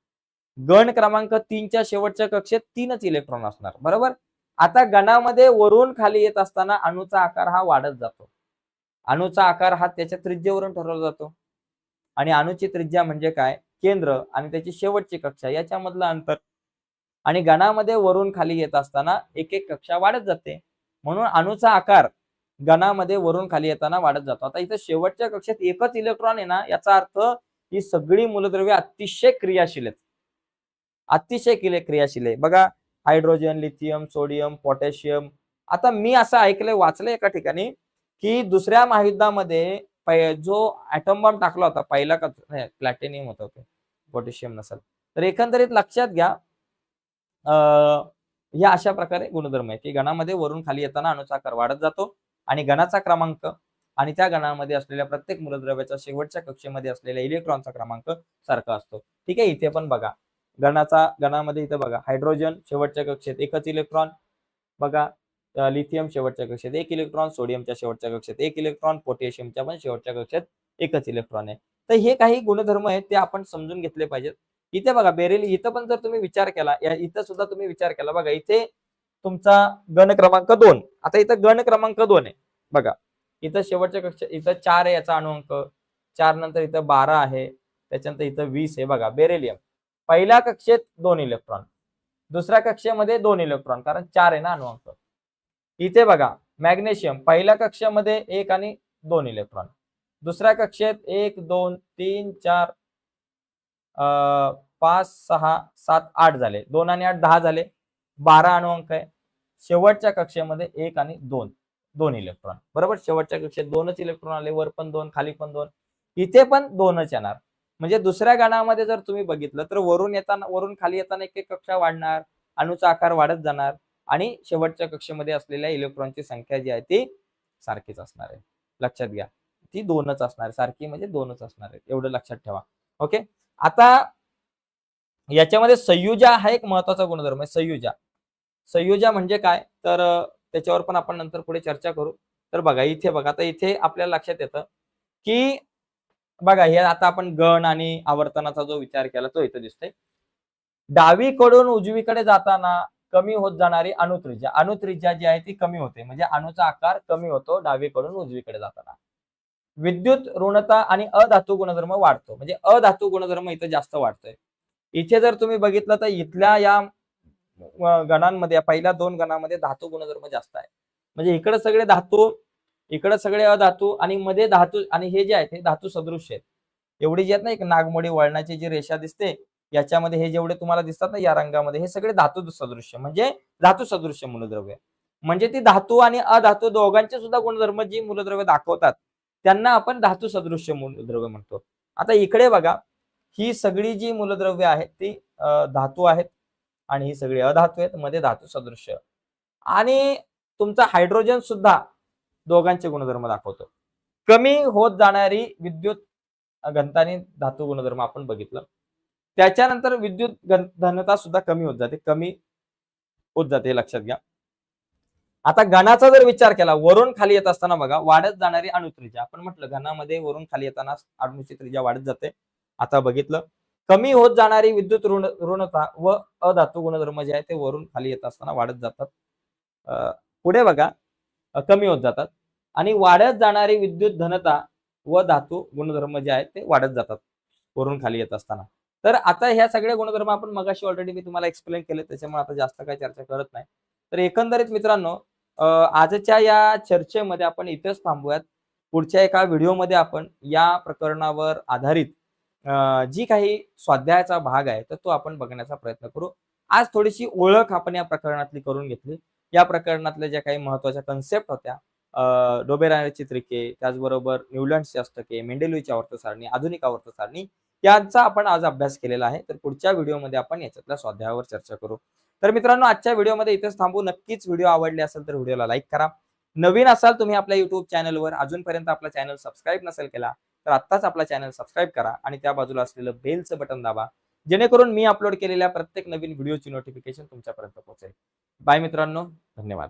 गण क्रमांक 3 च्या शेवटच्या कक्षेत 3च इलेक्ट्रॉन असणार, बरोबर. आता गणामध्ये वरून खाली येत असताना अणूचा आकार हा वाढत जातो. अणूचा आकार हा त्याच्या त्रिज्येवरून ठरवला जातो आणि अणूची त्रिज्या म्हणजे काय, केंद्र आणि त्याची शेवटची कक्षा याच्यामधलं अंतर. आणि गणामध्ये वरून खाली येत असताना एक एक कक्षा वाढत जाते, म्हणून अणूचा आकार गणामध्ये वरून खाली येताना वाढत जातो. आता इथं शेवटच्या कक्षेत एकच इलेक्ट्रॉन आहे ना, याचा अर्थ ही सगळी मूलद्रव्ये अतिशय क्रियाशील आहेत, अतिशय क्रियाशील आहे. बघा हायड्रोजन, लिथियम, सोडियम, पोटॅशियम. आता मी असं ऐकलंय, वाचलंय एका ठिकाणी, की दुसऱ्या महायुद्धामध्ये जो ऍटम बॉम्ब टाकला होता पहिला, प्लॅटिनियम होता, पोटॅशियम नसेल तर. एकंदरीत लक्षात घ्या, या अशा प्रकारे गुणधर्म आहे की गणामध्ये वरून खाली येताना अणूचा आकार वाढत जातो आणि गणाचा क्रमांक आणि त्या गणामध्ये असलेल्या प्रत्येक मूलद्रव्याच्या शेवटच्या कक्षेमध्ये असलेल्या इलेक्ट्रॉनचा क्रमांक सारखा असतो. ठीक आहे. इथे पण बघा गणामध्ये इथे बघा हायड्रोजन शेवटच्या कक्षेत एकच इलेक्ट्रॉन, बघा लिथियम शेवटच्या कक्षेत 1 इलेक्ट्रॉन, सोडियमच्या शेवटच्या कक्षेत 1 इलेक्ट्रॉन, पोटॅशियमच्या पण शेवटच्या कक्षेत एकच इलेक्ट्रॉन आहे. तर हे काही गुणधर्म आहेत ते आपण समजून घेतले पाहिजेत. इथे बघा बेरिल, इथं पण जर तुम्ही विचार केला, इथं सुद्धा तुम्ही विचार केला, बघा इथे तुमचा गण क्रमांक 2, आता इथं गण क्रमांक 2 आहे, बघा इथं शेवटच्या कक्षेत इथं 4 आहे याचा अणुअंक, 4 नंतर इथं 12 आहे, त्याच्यानंतर इथं 20 आहे. बघा बेरिलियम पहिल्या कक्षेत 2 इलेक्ट्रॉन, दुसऱ्या कक्षेमध्ये 2 इलेक्ट्रॉन, कारण 4 आहे ना अणुअंक. इथे बघा मॅग्नेशियम पहिल्या कक्षेमध्ये 1 आणि 2 इलेक्ट्रॉन, दुसऱ्या कक्षेत 1 2 3 4 5 6 7 8 झाले, 2 आणि 8 10 झाले, 12 अणुअंक आहे. शेवटच्या कक्षेमध्ये 1 आणि 2 इलेक्ट्रॉन, बरोबर. शेवटच्या कक्षेत 2च इलेक्ट्रॉन आले, वर पण 2 खाली पण 2, इथे पण 2च येणार. म्हणजे दुसऱ्या गणामध्ये जर तुम्ही बघितलं तर वरून खाली येताना एक एक कक्षा वाढणार, अणूचा आकार वाढत जाणार आणि शेवटच्या कक्षेमध्ये असलेल्या इलेक्ट्रॉनची संख्या जी आहे ती सारखीच असणार आहे. लक्षात घ्या, ती 2च असणार आहे, सारखी म्हणजे 2च असणार आहे, एवढं लक्षात ठेवा. ओके. आता याच्यामध्ये संयुजा हा एक महत्वाचा गुणधर्म आहे. संयुजा म्हणजे काय, तर त्याच्यावर पण आपण नंतर पुढे चर्चा करू. तर बघा इथे बघा, आता इथे आपल्याला लक्षात येतं की बघा हे आता आपण गण आणि आवर्तनाचा जो विचार केला तो इथे दिसतोय. डावीकडून उजवीकडे जाताना कमी होत जाणारी अणुत्रिज्या जी आहे ती कमी होते, म्हणजे अणूचा आकार कमी होतो डावीकडून उजवीकडे जाताना. विद्युत ऋणता आणि अधातू गुणधर्म वाढतो, म्हणजे अधातू गुणधर्म इथे जास्त वाढतोय. इथे जर तुम्ही बघितलं तर इथल्या या गणांमध्ये, पहिल्या 2 गणांमध्ये धातू गुणधर्म जास्त आहे, म्हणजे इकडे सगळे धातू, इकडे सगळे अधातू आणि मध्ये धातू, आणि हे जे आहेत हे धातू सदृश्य आहेत. एवढी जी आहेत ना, एक नागमोडी वळणाची जी रेषा दिसते याच्यामध्ये, हे जेवढे तुम्हाला दिसतात ना या रंगामध्ये, हे सगळे धातू सदृश्य, म्हणजे धातू सदृश्य मूलद्रव्य. म्हणजे ती धातू आणि अधातू दोघांचे सुद्धा गुणधर्म जी मूलद्रव्य दाखवतात त्यांना आपण धातू सदृश्य मूलद्रव्य म्हणतो. आता इकडे बघा, ही सगळी जी मूलद्रव्य आहेत ती धातू आहेत आणि ही सगळी अधातू आहेत, मध्ये धातू सदृश्य. आणि तुमचा हायड्रोजन सुद्धा दोघांचे गुणधर्म दाखवतो. कमी होत जाणारी विद्युत घनता आणि धातू गुणधर्म आपण बघितलं. त्याच्यानंतर विद्युत घनता सुद्धा कमी होत जाते, कमी होत जाते, हे लक्षात घ्या. आता घनाचा जर विचार केला, वरून खाली येत असताना बघा वाढत जाणारी अणुत्रिज्या. आपण म्हटलं घनामध्ये वरून खाली येताना अणूची त्रिज्या वाढत जाते. आता बघितलं कमी होत जाणारी विद्युत ऋणता व अधातू गुणधर्म जे आहे ते वरून खाली येत असताना वाढत जातात. पुढे बघा कमी होत जातात आणि वाढत जाणारी विद्युत घनता व धातू गुणधर्म जे आहेत ते वाढत जातात वरून खाली येत असताना. तर आता ह्या सगळ्या गुणधर्म आपण मगाशी ऑलरेडी मी तुम्हाला एक्सप्लेन केले, त्याच्यामुळे आता जास्त काही चर्चा करत नाही. तर एकंदरीत मित्रांनो आजच्या या चर्चेमध्ये आपण इथेच थांबूयात. पुढच्या एका व्हिडिओमध्ये आपण या प्रकरणावर आधारित जी काही स्वाध्यायाचा भाग आहे तर तो आपण बघण्याचा प्रयत्न करू. आज थोडीशी ओळख आपण या प्रकरणातली करून घेतली. या प्रकरणातल्या ज्या काही महत्त्वाच्या कन्सेप्ट होत्या, डोबेरायची त्रिके, त्याचबरोबर न्यूलँडची अष्टके, मेंडेलिव्हची आवर्त सारणी, आधुनिक आवर्त सारणी यांचा आपण आज अभ्यास केलेला आहे. तर पुढच्या व्हिडिओमध्ये आपण याच्यातल्या स्वाध्यायावर चर्चा करू. तर मित्रांनो आजच्या व्हिडिओमध्ये इथेच थांबू. नक्कीच व्हिडिओ आवडले असेल तर व्हिडिओला लाईक करा. नवीन असाल तुम्ही आपल्या YouTube चॅनलवर, अजूनपर्यंत आपला चॅनल सबस्क्राईब नसेल केला तर आत्ताच आपला चॅनल सबस्क्राईब करा आणि त्या बाजूला असलेलं बेलचं बटन दाबा, जेणेकरून मी अपलोड केलेल्या प्रत्येक नवीन व्हिडिओची नोटिफिकेशन तुमच्यापर्यंत पोहोचेल. बाय मित्रांनो, धन्यवाद.